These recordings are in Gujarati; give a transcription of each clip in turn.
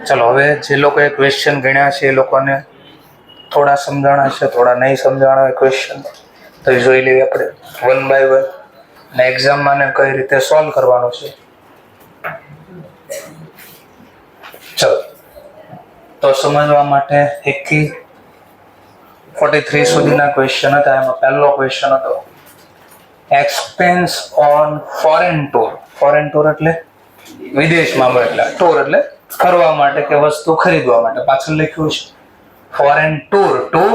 ચલો હવે જે લોકોએ ક્વેશ્ચન ગણ્યા છે એ લોકોને થોડા સમજાણા છે, થોડા નહીં સમજાણા હોય ક્વેશ્ચન, તો એ જોઈ લઈએ આપણે વન બાય વન, અને એક્ઝામમાં ને કઈ રીતે સોલ્વ કરવાનો છે. ચલો તો સમજવા માટે 1 થી 43 સુધીના ક્વેશ્ચન હતા. એમાં પહેલો ક્વેશ્ચન હતો expense on foreign tour. Foreign tour એટલે વિદેશમાં મોકલ્યા, ટૂર એટલે ફરવા માટે કે વસ્તુ ખરીદવા માટે. પાછળ લખ્યું છે foreign tour to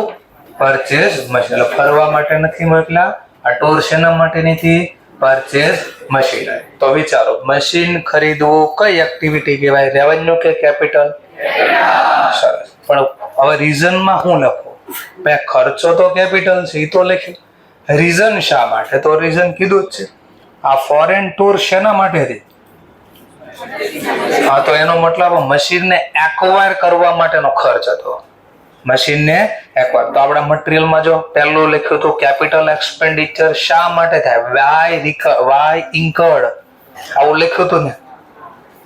purchase machine, એટલે ફરવા માટે નથી મોકલ્યા. આ ટૂર શેના માટે નથી? Purchase machine. તો વિચારો મશીન ખરીદવું કઈ એક્ટિવિટી કહેવાય? રેવન્યુ કે કેપિટલ? સરસ. પણ હવે રીઝનમાં શું લખવું? ભાઈ ખર્ચો તો કેપિટલ છે, એ તો લખ્યું. રીઝન શા માટે? તો રીઝન કીધું જ છે. આ ફોરેન ટૂર શેના માટે હતી? હા, તો એનો મતલબ મશીનને એક્વાયર કરવા માટેનો ખર્ચ હતો. મશીનને એક્વાયર. તો આપણા મટીરિયલમાં જો પહેલું લખ્યું હતું કેપિટલ એક્સપેન્ડિચર શા માટે થાય? વાય ઇન્કર્ડ, આવું લખ્યું હતું ને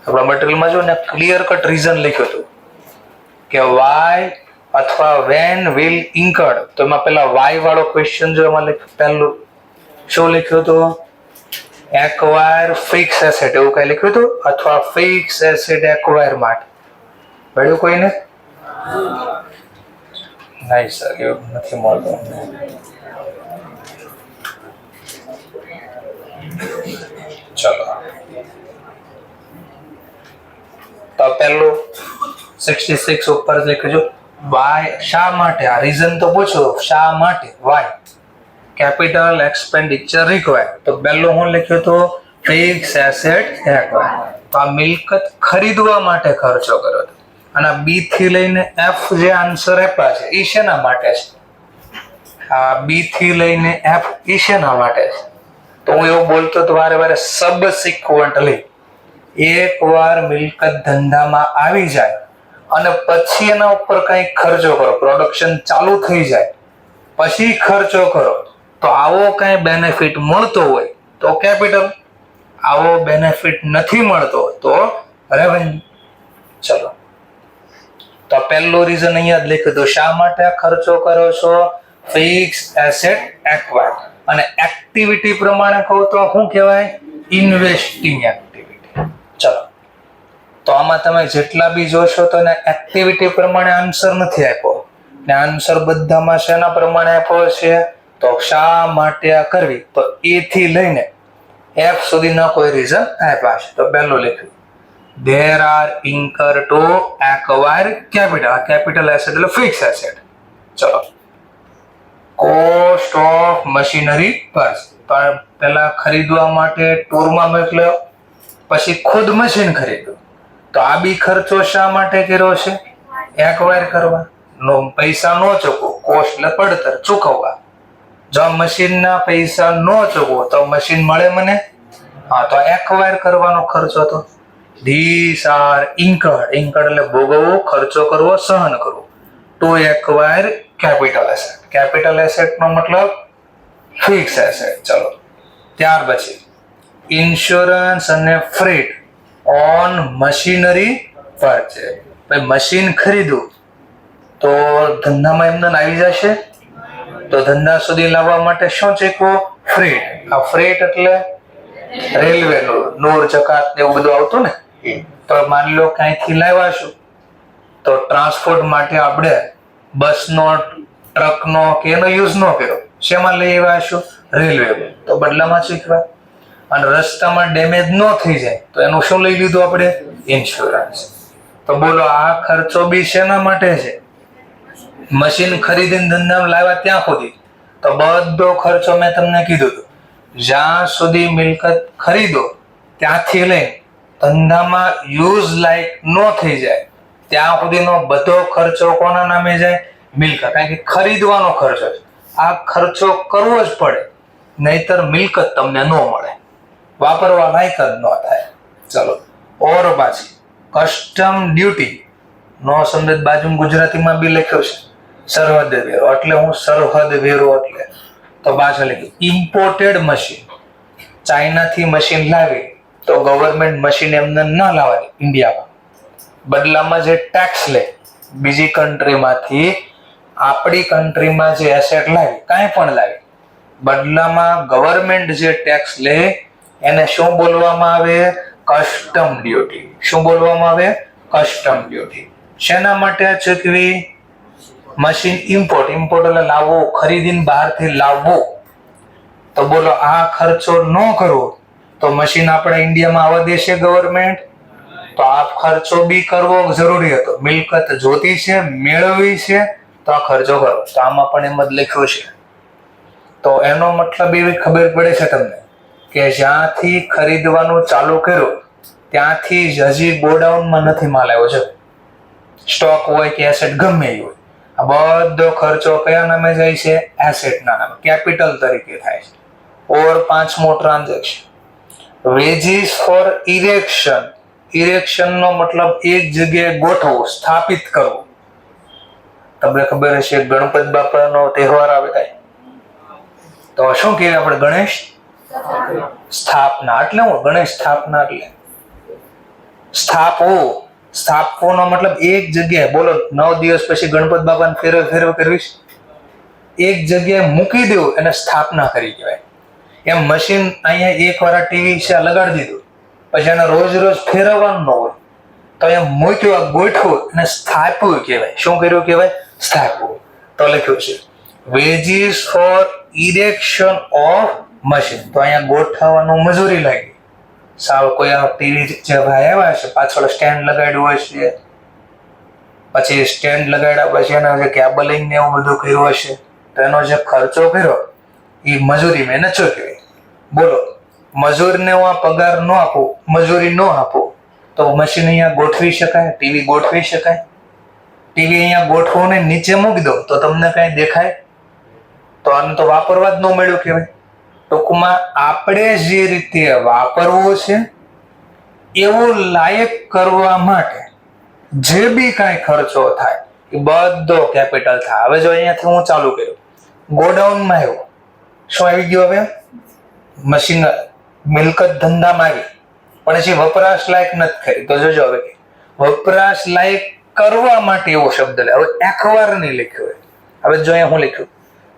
આપણા મટીરિયલમાં. જો ને ક્લિયર કટ રીઝન લખ્યું હતું કે વાય અથવા વેન વિલ ઇન્કર્ડ. તો એમાં પેલા વાય વાળો ક્વેશ્ચન જો એમાં લખ્યું, પહેલું શું લખ્યું હતું? એક્વાયર ફિક્સ એસેટ, એવું કઈ લખ્યું હતું, અથવા ફિક્સ એસેટ એક્વાયર માટે. ભણ્યું કોઈને? નહીં સર, એવું નથી મળતું. ચલો તો પહેલું 66 ઉપર લખ્યું વાય શા માટે? આ રીઝન તો પૂછો શા માટે, વાય કેપિટલ એક્સપેન્ડિચર રિક્વાયર. તો પહેલું હું લખ્યું તો ફિક્સ એસેટ એક્વાયર. તો આ મિલકત ખરીદવા માટે ખર્ચો કર્યો હતો. અને બી થી લઈને એફ જે આન્સર આપ્યા છે એ શેના માટે છે? આ બી થી લઈને એફ એ શેના માટે છે? તો હું એવું બોલતો તો વારે સબસિક્વન્ટલી, એકવાર મિલકત ધંધામાં આવી જાય અને પછી એના ઉપર કઈ ખર્ચો કરો, પ્રોડક્શન ચાલુ થઈ જાય પછી ખર્ચો કરો, તો આવો કઈ બેનિફિટ મળતો હોય તો કેપિટલ, આવો બેનિફિટ નથી મળતો તો રેવન્યુ. ચલો તો પહેલું રીઝન અહીંયા જ લખ્યું હતું, શા માટે ખર્ચો કરો છો? Fix asset acquire. અને એક્ટિવિટી પ્રમાણે કહું તો શું કહેવાય? Investing activity. ચલો તો આમાં તમે જેટલા બી જોશો તો એને એક્ટિવિટી પ્રમાણે આન્સર નથી આપ્યો, ને આન્સર બધામાં શેના પ્રમાણે આપ્યો છે? તો શા માટે આ કરવી. તો એ થી લઈને એફ સુધીના કોઈ રીઝન આપ્યા છે. તો પહેલું લખ્યું there are incur to acquire capital. Capital asset એટલે ફિક્સ એસેટ. ચલો કોસ્ટ ઓફ મશીનરી પર્સ. પહેલા ખરીદવા માટે ટૂરમાં મોકલ્યો, પછી ખુદ મશીન ખરીદ્યું. તો આ બી ખર્ચો શા માટે કર્યો છે? એક્વાયર કરવા. નો પૈસા નો ચૂકવો, કોસ્ટ એટલે પડતર ચૂકવવા. જો મશીનના પૈસા નો ચૂકવો તો મશીન મળે મને? હા, તો એક્વાયર કરવાનો ખર્ચો હતો. These are incurred. Incurred એટલે ભોગવવું, ખર્ચો કરવો, સહન કરવું. To acquire capital asset. Capital asset નો મતલબ ફિક્સ એસેટ. ચલો ત્યાર પછી ઇન્સ્યોરન્સ અને ફ્રેટ ઓન મશીનરી પરચેઝ. ભાઈ મશીન ખરીદવું તો ધંધામાં એમને આવી જશે, તો ધંધા સુધી લાવવા માટે શું ચૂકવું? ફ્રેટ. આ ફ્રેટ એટલે રેલવે નૂર જકાત એવું બધું આવતું ને. તો માની લો ક્યાંયથી લાવ્યા છું તો ટ્રાન્સપોર્ટ માટે આપણે બસનો, ટ્રકનો કે એનો યુઝ ન કર્યો, શેમાં લઈ આવ્યા છું? રેલવે. તો બદલામાં શીખવા. અને રસ્તામાં ડેમેજ ન થઈ જાય તો એનું શું લઈ લીધું આપણે? ઇન્સ્યોરન્સ. તો બોલો આ ખર્ચો બી શેના માટે છે? મશીન ખરીદીને ધંધામાં લાવ્યા ત્યાં સુધી તો બધો ખર્ચો મેં તમને કીધું હતું, જ્યાં સુધી મિલકત ખરીદો ત્યાંથી લઈ ધંધામાં યુઝ લાયક ન થઈ જાય ત્યાં સુધીનો બધો ખર્ચો કોના નામે જાય? મિલકત. કારણ કે ખરીદવાનો ખર્ચો છે, આ ખર્ચો કરવો જ પડે, નહીતર મિલકત તમને ન મળે, વાપરવા લાયક જ ન થાય. ચલો ઓર પાછી કસ્ટમ ડ્યુટી નો સમજ બાજુ ગુજરાતીમાં બી લખ્યો છે સરહદ વેરો. એટલે હું સરહદ વેરો એટલે તો પાછળ લખ્યું ઇમ્પોર્ટેડ મશીન. ચાઇનાથી મશીન લાવી તો ગવર્મેન્ટ મશીન એમને ન લાવવાની ઇન્ડિયામાં, બદલામાં જે ટેક્સ લે બીજી કન્ટ્રીમાંથી આપણી કન્ટ્રીમાં જે એસેટ લાવી, કાંઈ પણ લાવી, બદલામાં ગવર્મેન્ટ જે ટેક્સ લે એને શું બોલવામાં આવે? Custom duty. શું બોલવામાં આવે? Custom duty. શેના માટે ચૂકવી? મશીન ઇમ્પોર્ટ એટલે લાવવું, ખરીદીને બહારથી લાવવું. તો બોલો આ ખર્ચો ન કરવો તો મશીન આપણે ઇન્ડિયામાં આવવા દેશે ગવર્મેન્ટ? તો આ ખર્ચો બી કરવો જરૂરી હતો. મિલકત જોતી છે, મેળવવી છે, તો આ ખર્ચો કરો. તો આમાં પણ એમ જ લખ્યું છે. તો એનો મતલબ એવી ખબર પડે છે તમને કે જ્યાંથી ખરીદવાનું ચાલુ કર્યું ત્યાંથી જ હજી ગોડાઉનમાં નથી માલ આવ્યો છે. સ્ટોક હોય કે એસેટ ગમે એ હોય, આ બધો ખર્ચો કયા નામે જાય છે? એસેટના નામે, કેપિટલ તરીકે થાય છે. ઓર પાંચમો transaction, wages for erection. Erection નો મતલબ એક જગ્યાએ ગોઠવવું, સ્થાપિત કરવું. તમને ખબર હશે ગણપતિ બાપાનો તહેવાર આવે કાંઈ, તો શું કહેવાય આપણે? ગણેશ સ્થાપના. એટલે હું ગણેશ સ્થાપના એટલે સ્થાપવું. સ્થાપવાનો મતલબ એક જગ્યાએ, બોલો 9 દિવસ પછી ગણપતિ બાપાને ફેરવ કરવીશ, એક જગ્યાએ મૂકી દેવું એને સ્થાપના કરી કહેવાય. એમ મશીન અહીંયા એકવાર ટીવી છે લગાડી દીધું, પછી એને રોજ રોજ ફેરવવાનું ન હોય, તો અહીંયા મૂક્યું, ગોઠવું અને સ્થાપ્યું કહેવાય. શું કર્યું કહેવાય? સ્થાપ્યું. તો લખ્યું છે wages for erection of machine. તો અહીંયા ગોઠવવાનું મજૂરી લાગી. સાવ કોઈ આ ટીવી જે ભાઈ આવ્યા છે પાછળ સ્ટેન્ડ લગાડ્યું હોય છે, પછી સ્ટેન્ડ લગાડ્યા પછી એના જે કેબલિંગ ને એવું બધું કર્યું હશે, તો એનો જે ખર્ચો કર્યો એ મજૂરી મેં નચો કહેવાય. બોલો મજૂરને હું આ પગાર ન આપું, મજૂરી ન આપું, તો મશીન અહીંયા ગોઠવી શકાય? ટીવી ગોઠવી શકાય? ટીવી અહીંયા ગોઠવો ને નીચે મૂકી દો તો તમને કઈ દેખાય? તો આને તો વાપરવા જ ન મળ્યું કહેવાય. ટૂંકમાં આપણે જે રીતે વાપરવું છે એવું લાયક કરવા માટે જે બી કાંઈ ખર્ચો થાય એ બધો કેપિટલ થાય. હવે જો અહીંયાથી હું ચાલુ કર્યું, ગોડાઉનમાં આવ્યો, શું આવી ગયું? હવે મશીન મિલકત ધંધામાં આવી, પણ હજી વપરાશ લાયક નથી કરી. તો જોજો હવે વપરાશ લાયક કરવા માટે એવો શબ્દ લે. હવે એકવાર નહીં લખ્યો હોય. હવે જો અહીંયા હું લખ્યું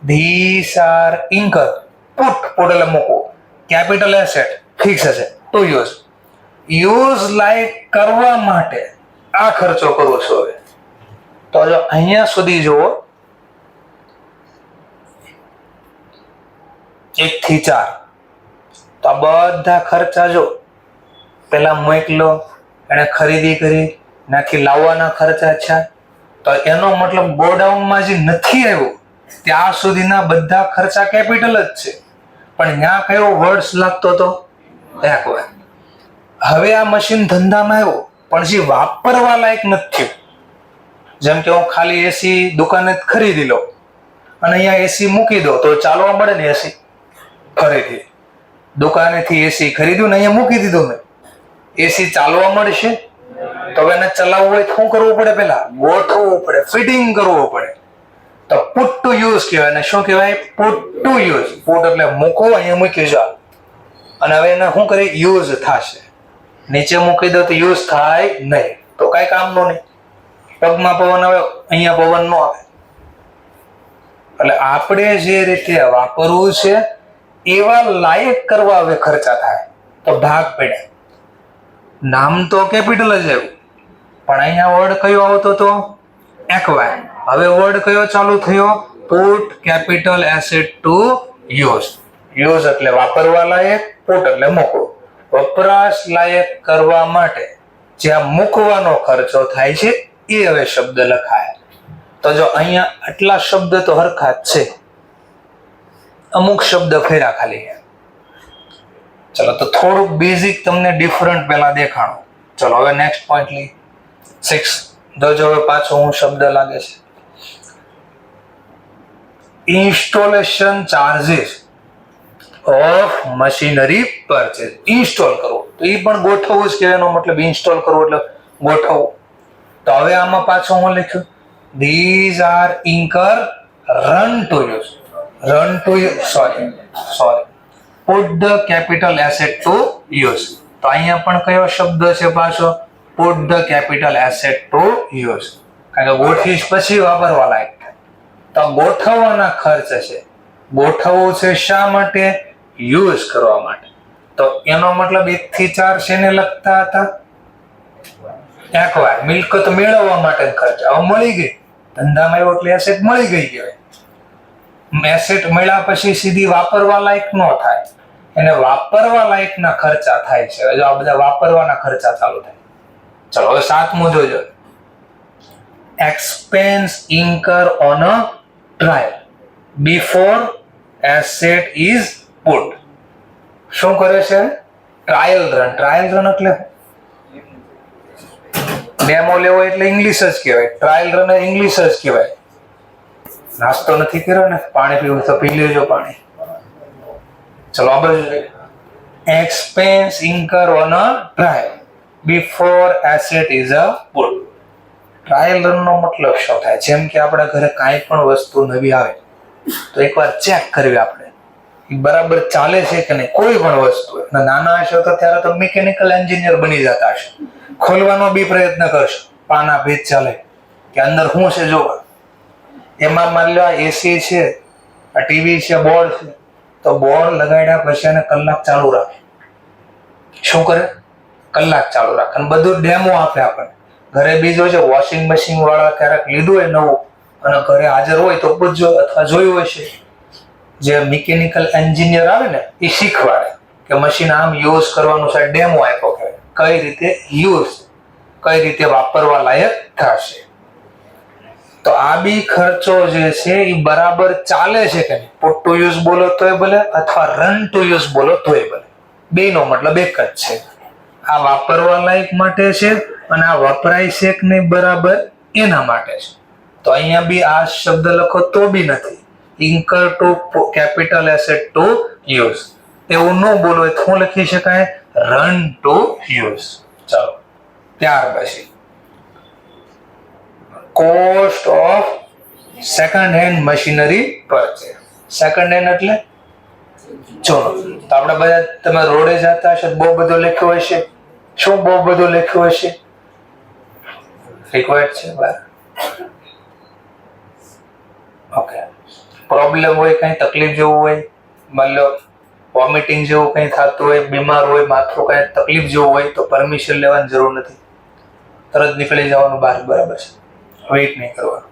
ધીસ આર ઇન્કર, પુટ એટલે મૂકવું, કેપિટલ એસેટ ફિક્સ હશે તો યુઝ લાયક કરવા માટે આ ખર્ચો કરવો છો. હવે તો જો અહીંયા સુધી જુઓ 1 થી 4, તો આ બધા ખર્ચા જો પેલા મોકલો, એને ખરીદી કરી, નાખી લાવવાના ખર્ચા છે. તો એનો મતલબ ગોડાઉનમાં જે નથી આવ્યું ત્યાં સુધીના બધા ખર્ચા કેપિટલ જ છે. પણ ત્યાં કયો વર્ડ્સ લાગતો હતો? એકવાર. હવે આ મશીન ધંધામાં આવ્યો પણ જે વાપરવા લાયક નથી. જેમ કે હું ખાલી એસી દુકાને ખરીદી લો અને અહીંયા એસી મૂકી દો તો ચાલવા મળે ને એસી? ફરીથી દુકાનેથી એસી ખરીદ્યું ને અહીંયા મૂકી દીધું મેં, એસી ચાલવા મળશે? તો હવે એને ચલાવવું હોય શું કરવું પડે? પેલા ગોઠવવું પડે, ફિટિંગ કરવું પડે. તો પુટ ટુ યુઝ કહેવાય. અને શું કહેવાય? Put to use. પુટ એટલે મૂકો, અહીંયા મૂકી જાઓ, અને હવે એને શું કરી? યુઝ થશે. નીચે મૂકી દો તો યુઝ થાય નહીં, તો કઈ કામનું નહીં. પગમાં પવન આવે, અહીંયા પવન ન આવે. એટલે આપણે જે રીતે વાપરવું છે એવા લાયક કરવા હવે ખર્ચા થાય. તો ભાગ પડ્યા. નામ તો કેપિટલ જ આવ્યું, પણ અહીંયા વર્ડ કયો આવતો હતો? એક્વાયર. હવે વર્ડ કયો ચાલુ થયો? Put capital asset to use. Use એટલે વાપરવા લાયક, પુટ એટલે મૂકવું. વપરાશ લાયક કરવા માટે જ્યાં મૂકવાનો ખર્ચો થાય છે એ હવે શબ્દ લખાયા. તો જો અહીંયા આટલા શબ્દ તો હરખા જ છે, અમુક શબ્દ ફેરા ખાલી. ચલો તો થોડુંક બેઝિક તમને ડિફરન્ટ પેલા દેખાણો. ચલો હવે નેક્સ્ટ પોઈન્ટ લઈ 6. જોજો હવે પાછો હું શબ્દ લાગે છે. Installation charges of machinery purchase. Install કરવો તો એ પણ ગોઠવવું જ કહેવાય. એનો મતલબ ઇન્સ્ટોલ કરવું એટલે ગોઠવવું. તો હવે આમાં પાછું હું લખ્યું these are incur run to use. Run to use, sorry put the capital asset to use. તો અહીંયા પણ કયો શબ્દ છે પાછો? Put the capital asset to use. કારણ કે ગોઠવીશ પછી વાપરવા લાયક થાય. તો ગોઠવવાના ખર્ચ છે. ગોઠવવું છે શા માટે? યુઝ કરવા માટે. તો એનો મતલબ 1 થી 4 શેને લગતા હતા? એકવાર મિલકત મેળવવા માટે ખર્ચ. હવે મળી ગઈ, ધંધામાં આવ્યો એટલે એસેટ મળી ગઈ કહેવાય. એસેટ મળ્યા પછી સીધી વાપરવા લાયક ન થાય, એને વાપરવા લાયકના ખર્ચા થાય છે. જો આ બધા વાપરવાના ખર્ચા ચાલુ થાય. ચલો હવે 7મું જોજો. Expense incur on a trial before asset is put. શું કરે છે? Trial run. ટ્રાયલ રન એટલે ડેમો લેવો એટલે ઇંગ્લિશ જ કહેવાય. ટ્રાયલ રન ઇંગ્લિશ જ કહેવાય. નાસ્તો નથી કર્યો ને, પાણી પીવું તો પી લેજો પાણી. ચલો આ બાજુ expense incur on a trial before asset is a put. Trial run નો મતલબ શું થાય? જેમ કે આપણા ઘરે કાંઈ પણ વસ્તુ નવી આવે તો એકવાર ચેક કરવી આપણે, બરાબર ચાલે છે કે નહીં. કોઈ પણ વસ્તુ નાના હશો તો ત્યારે તો મિકેનિકલ એન્જિનિયર બની જતા હશો, ખોલવાનો બી પ્રયત્ન કરશો, પાના ભેદ ચાલે કે અંદર શું છે જોવા. એમાં માની લો આ એસી છે, આ ટીવી છે, બોર્ડ છે, તો બોર્ડ લગાડ્યા પછી એને કલાક ચાલુ રાખે. શું કરે? કલાક ચાલુ રાખે અને બધું ડેમો આપે આપણને. ઘરે બીજો છે વોશિંગ મશીન વાળા ક્યારેક લીધું હોય નવું અને ઘરે હાજર હોય તો પૂછજો અથવા જોયું હોય છે. જે મિકેનિકલ એન્જિનિયર આવે ને એ શીખવાડે કે મશીન આમ યુઝ કરવાનું છે, ડેમો આપ્યો કે કઈ રીતે યુઝ, કઈ રીતે વાપરવા લાયક થશે. તો આ બી ખર્ચો જે છે એ બરાબર ચાલે છે કે નહીં? પુટ ટુ યુઝ બોલો તોય ભલે અથવા રન ટુ યુઝ બોલો તોય ભલે, બેનો મતલબ એક જ છે. આ વાપરવા લાયક માટે છે અને આ વપરાય છે કે નહીં બરાબર એના માટે છે. તો અહીંયા બી આ શબ્દ લખો તો બી નથી. Incur to capital asset to use એવું ન બોલો તો શું લખી શકાય? Run to use. ચાલો ત્યાર પછી cost of second hand machinery purchase. Second hand એટલે ચલો તો આપણે બધા તમે રોડે જતા હશો બહુ બધું લખ્યું હશે. શું બહુ બધું લખ્યું હશે? રિક્વાયર્ડ છે બરાબર. ઓકે, પ્રોબ્લેમ હોય, કઈ તકલીફ જેવું હોય, માની લો વોમિટિંગ જેવું કઈ થતું હોય, બીમાર હોય, માથું કઈ તકલીફ જેવું હોય તો પરમિશન લેવાની જરૂર નથી, તરત નીકળી જવાનું બહાર. બરાબર છે, વેઇટ નહીં કરવાનું.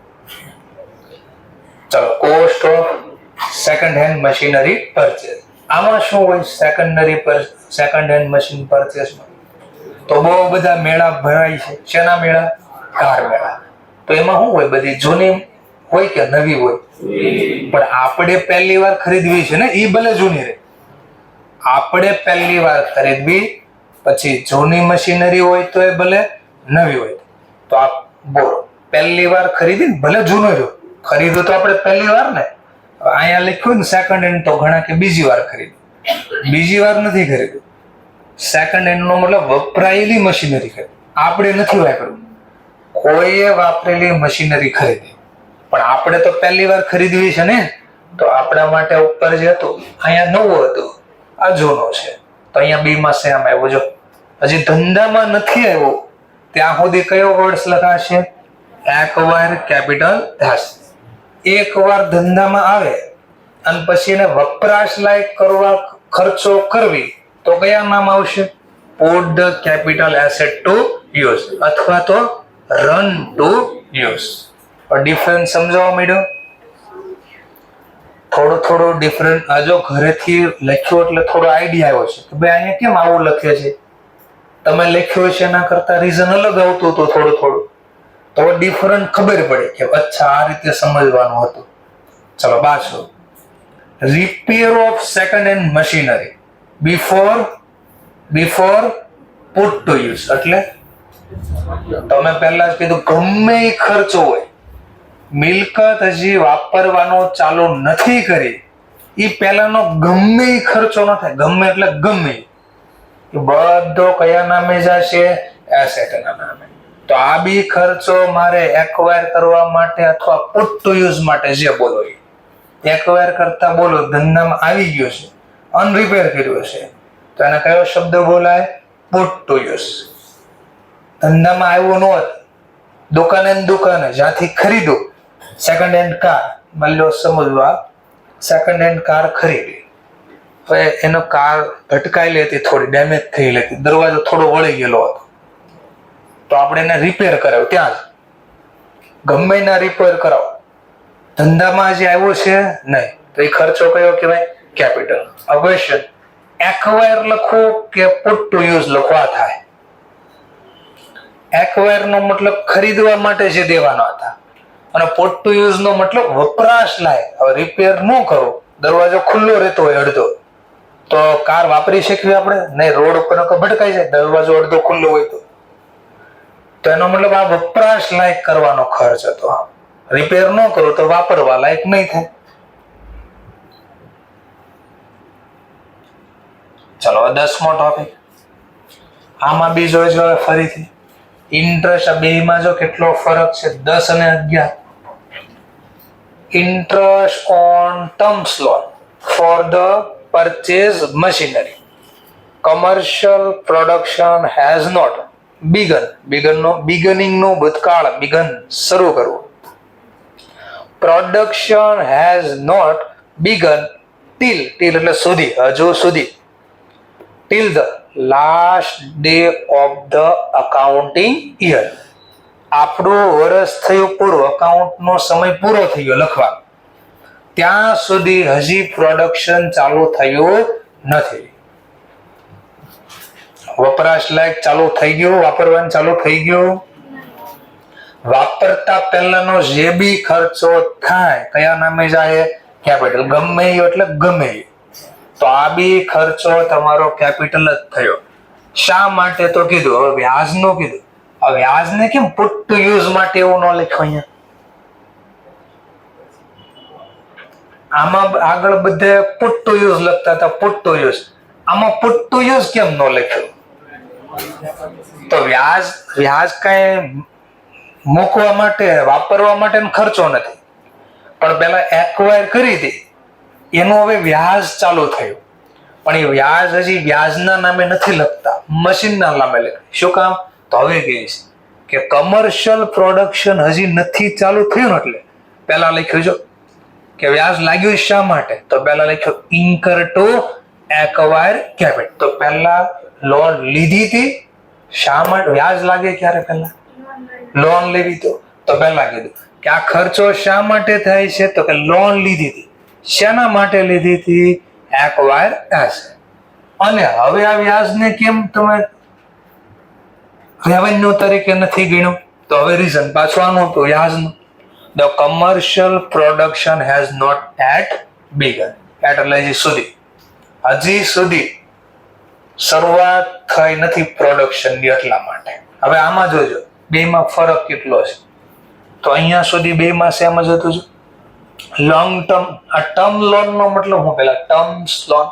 ચલો cost of second hand machinery purchase. આમાં શું હોય? સેકન્ડ હેન્ડ મશીન પરચેસમાં તો બહુ બધા મેળા ભરાય છે. શેના મેળા? કાર મેળા. તો એમાં શું હોય? બધી જૂની હોય કે નવી હોય, પણ આપણે પહેલી વાર ખરીદવી છે ને એ ભલે જૂની રહે. આપણે પહેલી વાર ખરીદવી પછી જૂની મશીનરી હોય તો એ ભલે નવી હોય. તો આ બોલો પહેલી વાર ખરીદી ને ભલે જૂનો રહ્યો, ખરીદો તો આપણે પહેલી વાર ને. અહીંયા લખ્યું ને સેકન્ડ હેન્ડ તો ઘણા કે બીજી વાર ખરીદ્યું. બીજી વાર નથી ખરીદ્યું. સેકન્ડ હેન્ડ નો મતલબ વપરાયેલી મશીનરી ખરીદી. આપણે નથી વાપરવું, કોઈએ વાપરેલી મશીનરી ખરીદી, પણ આપણે તો પહેલી વાર ખરીદવી છે ને. તો આપણા માટે ઉપર જે હતું અહીંયા નવું હતું, આ જૂનો છે. તો અહીંયા બી માં સેમ આવ્યો. જો હજી ધંધામાં નથી આવ્યો ત્યાં સુધી કયો વર્ડ્સ લખાશે? એકવાર કેપિટલ થશે. એકવાર ધંધામાં આવે અને પછી એને વપરાશ લાયક કરવા ખર્ચો કરવી તો કયા નામ આવશે? Put the capital asset to use અથવા તો રન ટુ યુઝ. ડિફરન્સ સમજાવવા માંડ્યો? થોડું ડિફરન્ટ. આ જો ઘરેથી લખ્યું એટલે થોડો આઈડિયા આવ્યો છે કે ભાઈ અહીંયા કેમ આવું લખે છે. તમે લખ્યું છે એના કરતા રીઝન અલગ આવતું હતું થોડું, તો ડિફરન્ટ ખબર પડે કે અચ્છા આ રીતે સમજવાનું હતું. ચલો પાછું repair of second hand machinery before put to use એટલે તમે પહેલા જ કીધું ગમે એ ખર્ચો હોય, મિલકત હજી વાપરવાનો ચાલુ નથી કરી એ પહેલાનો ગમે એ ખર્ચો ન થાય. ગમે એટલે ગમે એ બધો કયા નામે જશે? એસેટના નામે. તો આ બી ખર્ચો મારે એક્વાયર કરવા માટે અથવા પુટ ટુ યુઝ માટે જે બોલો એ એક્વાયર કરતા બોલો ધંધામાં આવી ગયો છે, અનરિપેર કર્યો છે, તો એને કયો શબ્દ બોલાય? Put to use. ધંધામાં આવ્યું ન હોત, દુકાને જ્યાંથી ખરીદો સેકન્ડ હેન્ડ કાર, માની લો સમજવા સેકન્ડ હેન્ડ કાર ખરીદી, હવે એનો કાર ભટકાયેલી હતી, થોડી ડેમેજ થયેલી હતી, દરવાજો થોડો વળી ગયેલો હતો, તો આપણે એને રિપેર કરાવ્યો ત્યાં જ, ગમે ના રિપેર કરાવો. ધંધામાં જે આવ્યો છે નહીં, તો એ ખર્ચો કયો કહેવાય? કેપિટલ. અવશ્ય એક્વાયર લખો કે પુટ ટુ યુઝ લખવા થાય. એક્વાયર નો મતલબ ખરીદવા માટે જે દેવાના હતા, અને પુટ ટુ યુઝ નો મતલબ વપરાશ લાયક. હવે રિપેર ન કરો, દરવાજો ખુલ્લો રહેતો હોય અડધો, તો કાર વાપરી શકીએ આપણે નહીં, રોડ ઉપર ભટકાઈ જાય, દરવાજો અડધો ખુલ્લો હોય તો એનો મતલબ આ વપરાશ લાયક કરવાનો ખર્ચ હતો. રિપેર ન કરો તો વાપરવા લાયક નહીં થાય. ચલો 10મો ટોપિક. આમાં બી જોઈજો ફરીથી ઇન્ટરેસ્ટ. આ બેમાં જો કેટલો ફરક છે, 10 અને 11. Interest on terms loan for the purchase machinery. Commercial production has not beginning નો ભૂતકાળ, બિગન શરૂ કરવું. Production has not begun till એટલે સુધી, હજુ સુધી, till the last day of the accounting year. આપણું વર્ષ થયું પૂરું, અકાઉન્ટ નો સમય પૂરો થઈ ગયો લખવા, ત્યાં સુધી હજી પ્રોડક્શન ચાલુ થયું નથી. વપરાશ લાયક ચાલુ થઈ ગયું, વાપરવાનું ચાલુ થઈ ગયું. વાપરતા પહેલાનો જે બી ખર્ચો થાય કયા નામે જાય? કેપિટલ. ગમે એટલે ગમે, તો આ બી ખર્ચો તમારો કેપિટલ જ થયો. શા માટે તો કીધું, હવે વ્યાજ નો કીધું. હવે વ્યાજને કેમ પુટ ટુ યુઝ માટે એવું ન લખ્યું અહીંયા? આમાં આગળ બધે પુટ ટુ યુઝ લખતા હતા, પુટ ટુ યુઝ. આમાં પુટ ટુ યુઝ કેમ ન લખ્યું? તો વ્યાજ કઈ મૂકવા માટે, વાપરવા માટે ખર્ચો નથી, પણ પેલા એક્વાયર કરી હતી એનું હવે વ્યાજ ચાલુ થયું, પણ એ વ્યાજ હજી વ્યાજના નામે નથી લખતા, મશીનના નામે લખે. શું કામ? તો હવે કહે છે કે કમર્શિયલ પ્રોડક્શન હજી નથી ચાલુ થયું, એટલે પહેલા લખ્યું જો કે વ્યાજ લાગ્યું શા માટે, તો પહેલા લખ્યું ઇન્કર ટુ એક્વાયર કેપિટલ. તો પહેલા લોન લીધી હતી, શા માટે વ્યાજ લાગે? ક્યારે? પહેલા લોન લેવી તો પહેલા કીધું કે આ ખર્ચો શા માટે થાય છે, તો કે લોન લીધી હતી. શેના માટે લીધી હતી? Acquire asset. અને હવે આ વ્યાજને કેમ તમે રેવન્યુ તરીકે નથી ગણ્યું? તો હવે રીઝન પાછું આનું હતું, વ્યાજનું. The commercial production has not yet begun. એટલે હજી સુધી શરૂઆત થઈ નથી પ્રોડક્શનની, એટલા માટે. હવે આમાં જોજો બેમાં ફરક કેટલો છે. તો અહીંયા સુધી બેમાં સેમ જ હતું. લોંગ ટર્મ, આ ટર્મ લોન નો મતલબ હું પેલા ટર્મ્સ લોન,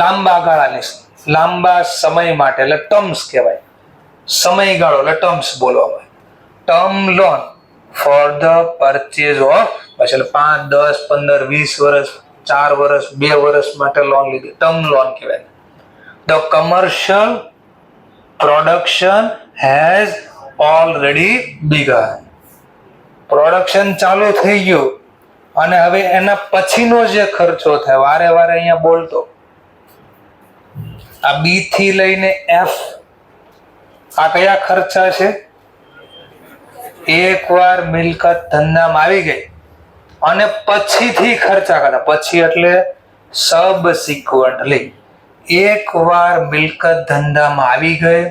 લાંબા ગાળાની, લાંબા સમય માટે, એટલે ટર્મ્સ કહેવાય. સમયગાળો એટલે ટર્મ્સ બોલવામાં. Term loan for the purchase of, એટલે 5, 10, 15, 20 વર્ષ, 4 વર્ષ, 2 વર્ષ માટે લોન લીધી, ટર્મ લોન કહેવાય. The commercial production has already began. Production ચાલુ થઈ ગયું, અને હવે એના પછીનો જે ખર્ચો થાય, વારે વારે અહીંયા બોલતો, આ બી થી લઈને એફ, આ કયા ખર્ચા છે? એકવાર મિલકત ધંધામાં આવી ગઈ અને પછીથી ખર્ચા કરતા, પછી એટલે સબસિક્વન્ટલી. એકવાર મિલકત ધંધામાં આવી ગઈ,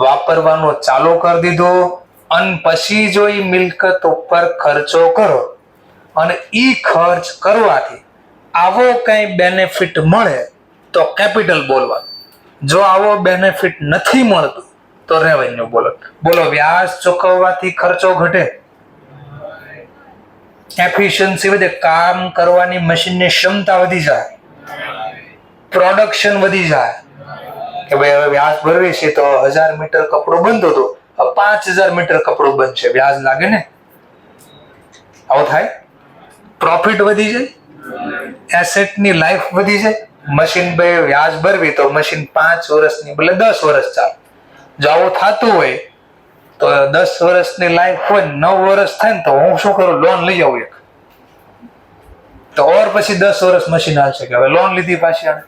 વાપરવાનું ચાલુ કરી દીધું, અને પછી જો એ મિલકત ઉપર ખર્ચો કરો અને ઈ ખર્ચ કરવાથી આવો કઈ બેનિફિટ મળે તો કેપિટલ બોલવાનું. જો આવો બેનિફિટ નથી મળતું તો રેવન્યુ બોલો. બોલો, વ્યાજ ચૂકવવાથી ખર્ચો ઘટે, એફિશિયન્સી વધે, કામ કરવાની મશીનની ક્ષમતા વધી જાય, પ્રોડક્શન વધી જાય. કે ભાઈ હવે વ્યાજ ભરવી છે તો 1000 મીટર કપડું બનતું હતું, 5000 મીટર કપડું બનશે, વ્યાજ લાગે ને? આવું થાય. પ્રોફિટ વધી જાય, એસેટની લાઈફ વધી જાય, મશીન ભાઈ વ્યાજ ભરવી તો મશીન 5 વર્ષની બદલે 10 વર્ષ ચાલે. જો આવું થતું હોય તો 10 વર્ષની લાઈફ હોય 9 વર્ષ થાય ને તો હું શું કરું, લોન લઈ આવું એક. તો ઓર પછી 10 વર્ષ મશીન હાલશે કે હવે લોન લીધી પાછી આને.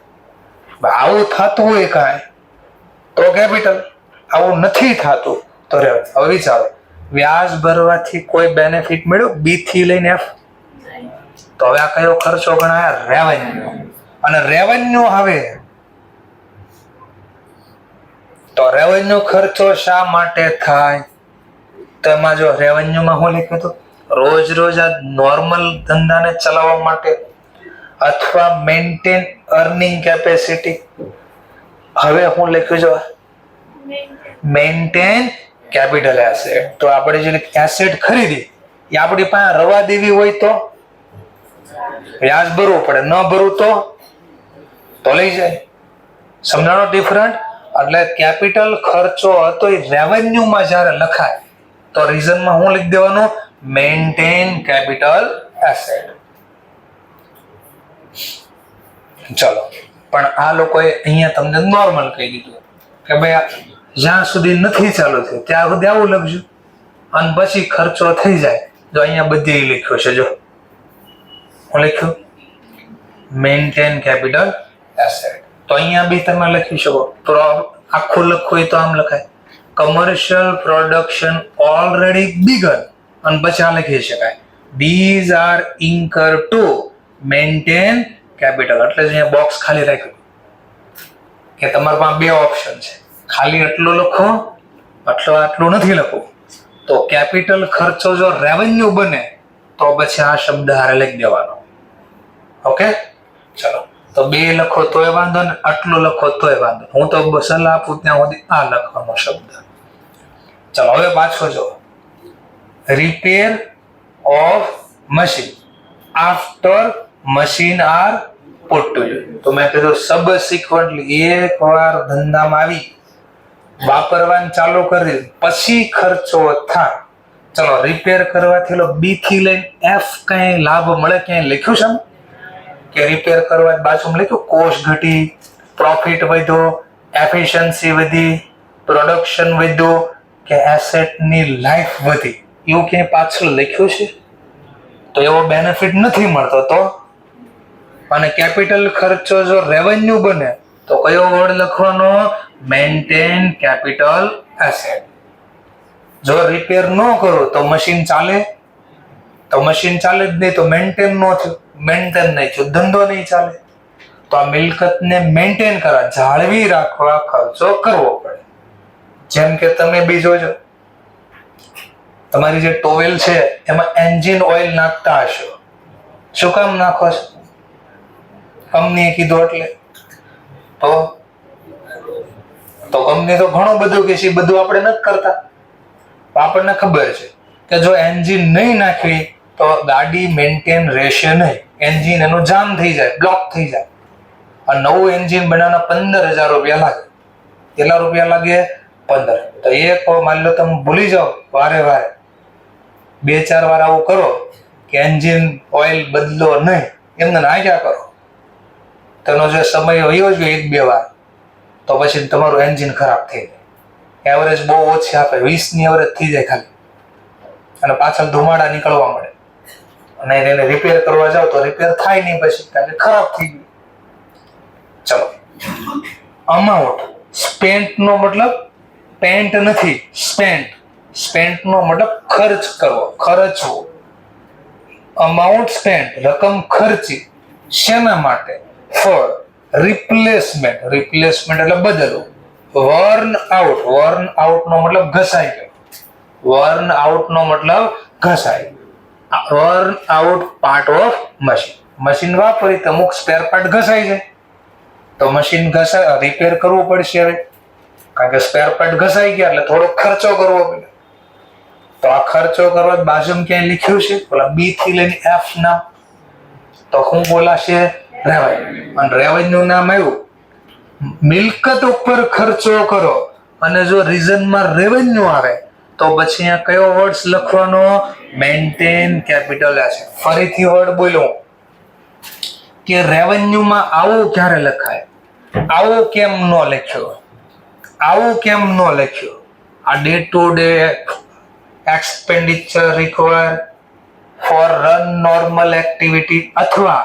આવું થતું હોય કાંઈ તો કેપિટલ, આવું નથી થતું તો રહેવા. હવે વિચારો, વ્યાજ ભરવાથી કોઈ બેનિફિટ મળ્યો બી થી લઈને એફ? તો હવે આ કયો ખર્ચો ગણાય? રેવન્યુ. અને રેવન્યુ હવે તો રેવન્યુ ખર્ચો શા માટે થાય? તો એમાં જો રેવન્યુમાં હું લખ્યું હતું, રોજ રોજ આ નોર્મલ ધંધાને ચલાવવા માટે અથવા મેન્ટેન અર્નિંગ કેપેસિટી. હવે હું લખ્યું જો મેન્ટેન કેપિટલ એસેટ. તો આપણે જે એસેટ ખરીદી એ આપણી પાસે રવા દેવી હોય તો વ્યાજ ભરવું પડે, ન ભરવું તો લઈ જાય. સમજાણો ડિફરન્ટ? એટલે કેપિટલ ખર્ચો હતો એ રેવન્યુમાં જ્યારે લખાય તો રીઝનમાં હું લખી દેવાનું, મેન્ટેન કેપિટલ એસેટ. ચલો, પણ આ લોકોએ અહીંયા તમને નોર્મલ કહી દીધું કે ભાઈ જ્યાં સુધી નથી ચાલુ થયું ત્યાં સુધી આવું લખજો, અને પછી ખર્ચો થઈ જાય. જો અહીંયા બધે લખ્યું છે, જો હું લખ્યું મેન્ટેન કેપિટલ એસેટ. તો અહીંયા બી તમે લખી શકો. તો આખું લખવું હોય તો આમ લખાય, કમર્શિયલ પ્રોડક્શન ઓલરેડી બિગન, અને પછી આ લખી શકાય these are incurred to maintain capital. એટલે જ અહીંયા બોક્સ ખાલી રાખ્યું કે તમારા પાસે બે ઓપ્શન છે, ખાલી એટલું લખો આટલું નથી લખવું. તો કેપિટલ ખર્ચો જો રેવન્યુ બને તો પછી આ શબ્દ હારે લખી દેવાનો. ઓકે, ચલો. તો બે લખો તોય વાંધો ને આટલું લખો તોય વાંધો. હું તો સલાહ આપું ત્યાં સુધી આ લખવાનો શબ્દ. ચલો, હવે પાછો જો repair of machine after machine are put to use. તો મેં કીધું સબસિક્વન્ટલી એક વાર ધંધામાં આવી વાપરવાનું ચાલુ કરી પછી ખર્ચો થાય. ચલો, રિપેર કરવાથી બી થી લઈને એફ કઈ લાભ મળે? ક્યાંય લખ્યું છે કે રિપેર કરવા બાજુમાં લખ્યું કોસ્ટ ઘટી, પ્રોફિટ વધ્યો, એફિશિયન્સી વધી, પ્રોડક્શન વધ્યું કે એસેટની લાઈફ વધી? એવું ક્યાંય પાછળ લખ્યું છે? તો એવો બેનિફિટ નથી મળતો. તો અને કેપિટલ ખર્ચો જો રેવન્યુ બને તો કયો વર્ડ લખવાનો? Maintain capital asset. જો રિપેર ન કરો તો મશીન ચાલે? તો મશીન ચાલે જ નહીં તો મેન્ટેન ન થયું, મેન્ટેન નહીં થયું, ધંધો નહીં ચાલે. તો આ મિલકતને મેન્ટેન કરવા, જાળવી રાખવા ખર્ચો કરવો પડે. જેમ કે તમે બી જોજો, તમારી જે ટોવેલ છે એમાં એન્જિન ઓઇલ નાખતા હશો. શું કામ નાખો છો? કંપનીએ કીધું એટલે. તો કંપની તો ઘણું બધું કે છે, બધું આપણે નથી કરતા. આપણને ખબર છે કે જો એન્જિન નહીં નાખવી તો ગાડી મેન્ટેન રહેશે નહીં, એન્જિન એનું જામ થઈ જાય, બ્લોક થઈ જાય. અને નવું એન્જિન બનાવવાના 15,000 રૂપિયા લાગે. કેટલા રૂપિયા લાગે? 15. તો એક માની લો તમે ભૂલી જાઓ, વારે 2-4 વાર આવું કરો કે એન્જિન ઓઇલ બદલો નહીં, એમને નાખ્યા કરો, તેનો જે સમય વયો ગયો 1-2 વાર, તો પછી તમારું એન્જિન ખરાબ થઈ જાય. એવરેજ બહુ ઓછી આપે, 20ની એવરેજ થઈ જાય ખાલી, અને પાછળ ધુમાડા નીકળવા મળે. અને એને રિપેર કરવા જાવ તો રિપેર થાય નહીં પછી, કારણ કે ખરાબ થઈ ગયું. ચલો, અમાઉન્ટ સ્પેન્ટ નો મતલબ પેન્ટ નથી, સ્પેન્ટ નો મતલબ ખર્ચ કરવો, ખર્ચવો. અમાઉન્ટ સ્પેન્ટ રકમ ખર્ચી. શેના માટે? ફોર રિપ્લેસમેન્ટ એટલે બદલવું. વર્ન આઉટ નો મતલબ ઘસાઈ ગયો. વર્ન આઉટ નો મતલબ ઘસાઈ. Worn out part of machine. Machine વાપરી તો અમુક સ્પેર પાર્ટ ઘસાઈ જાય, તો મશીન રિપેર કરવું પડશે હવે, કારણ કે સ્પેર પાર્ટ ઘસાઈ ગયા એટલે થોડો ખર્ચો કરવો પડે. તો આ ખર્ચો કરવા બાજુમાં ક્યાંય લખ્યું છે? પેલા બી થી લઈને એફ નામ. તો શું બોલાશે? રેવન્યુ. અને રેવન્યુ નામ આવ્યું, મિલકત ઉપર ખર્ચો કરો. અને જો રીઝનમાં રેવન્યુ આવે તો પછી અહીંયા કયો વર્ડ લખવાનો? Maintain capital asset. ફરીથી વર્ડ બોલું, કે રેવન્યુમાં આવું ક્યારે લખાય, આવું કેમ ન લખ્યો, આવું કેમ ન લખ્યો. આ day to day expenditure require for run normal activity અથવા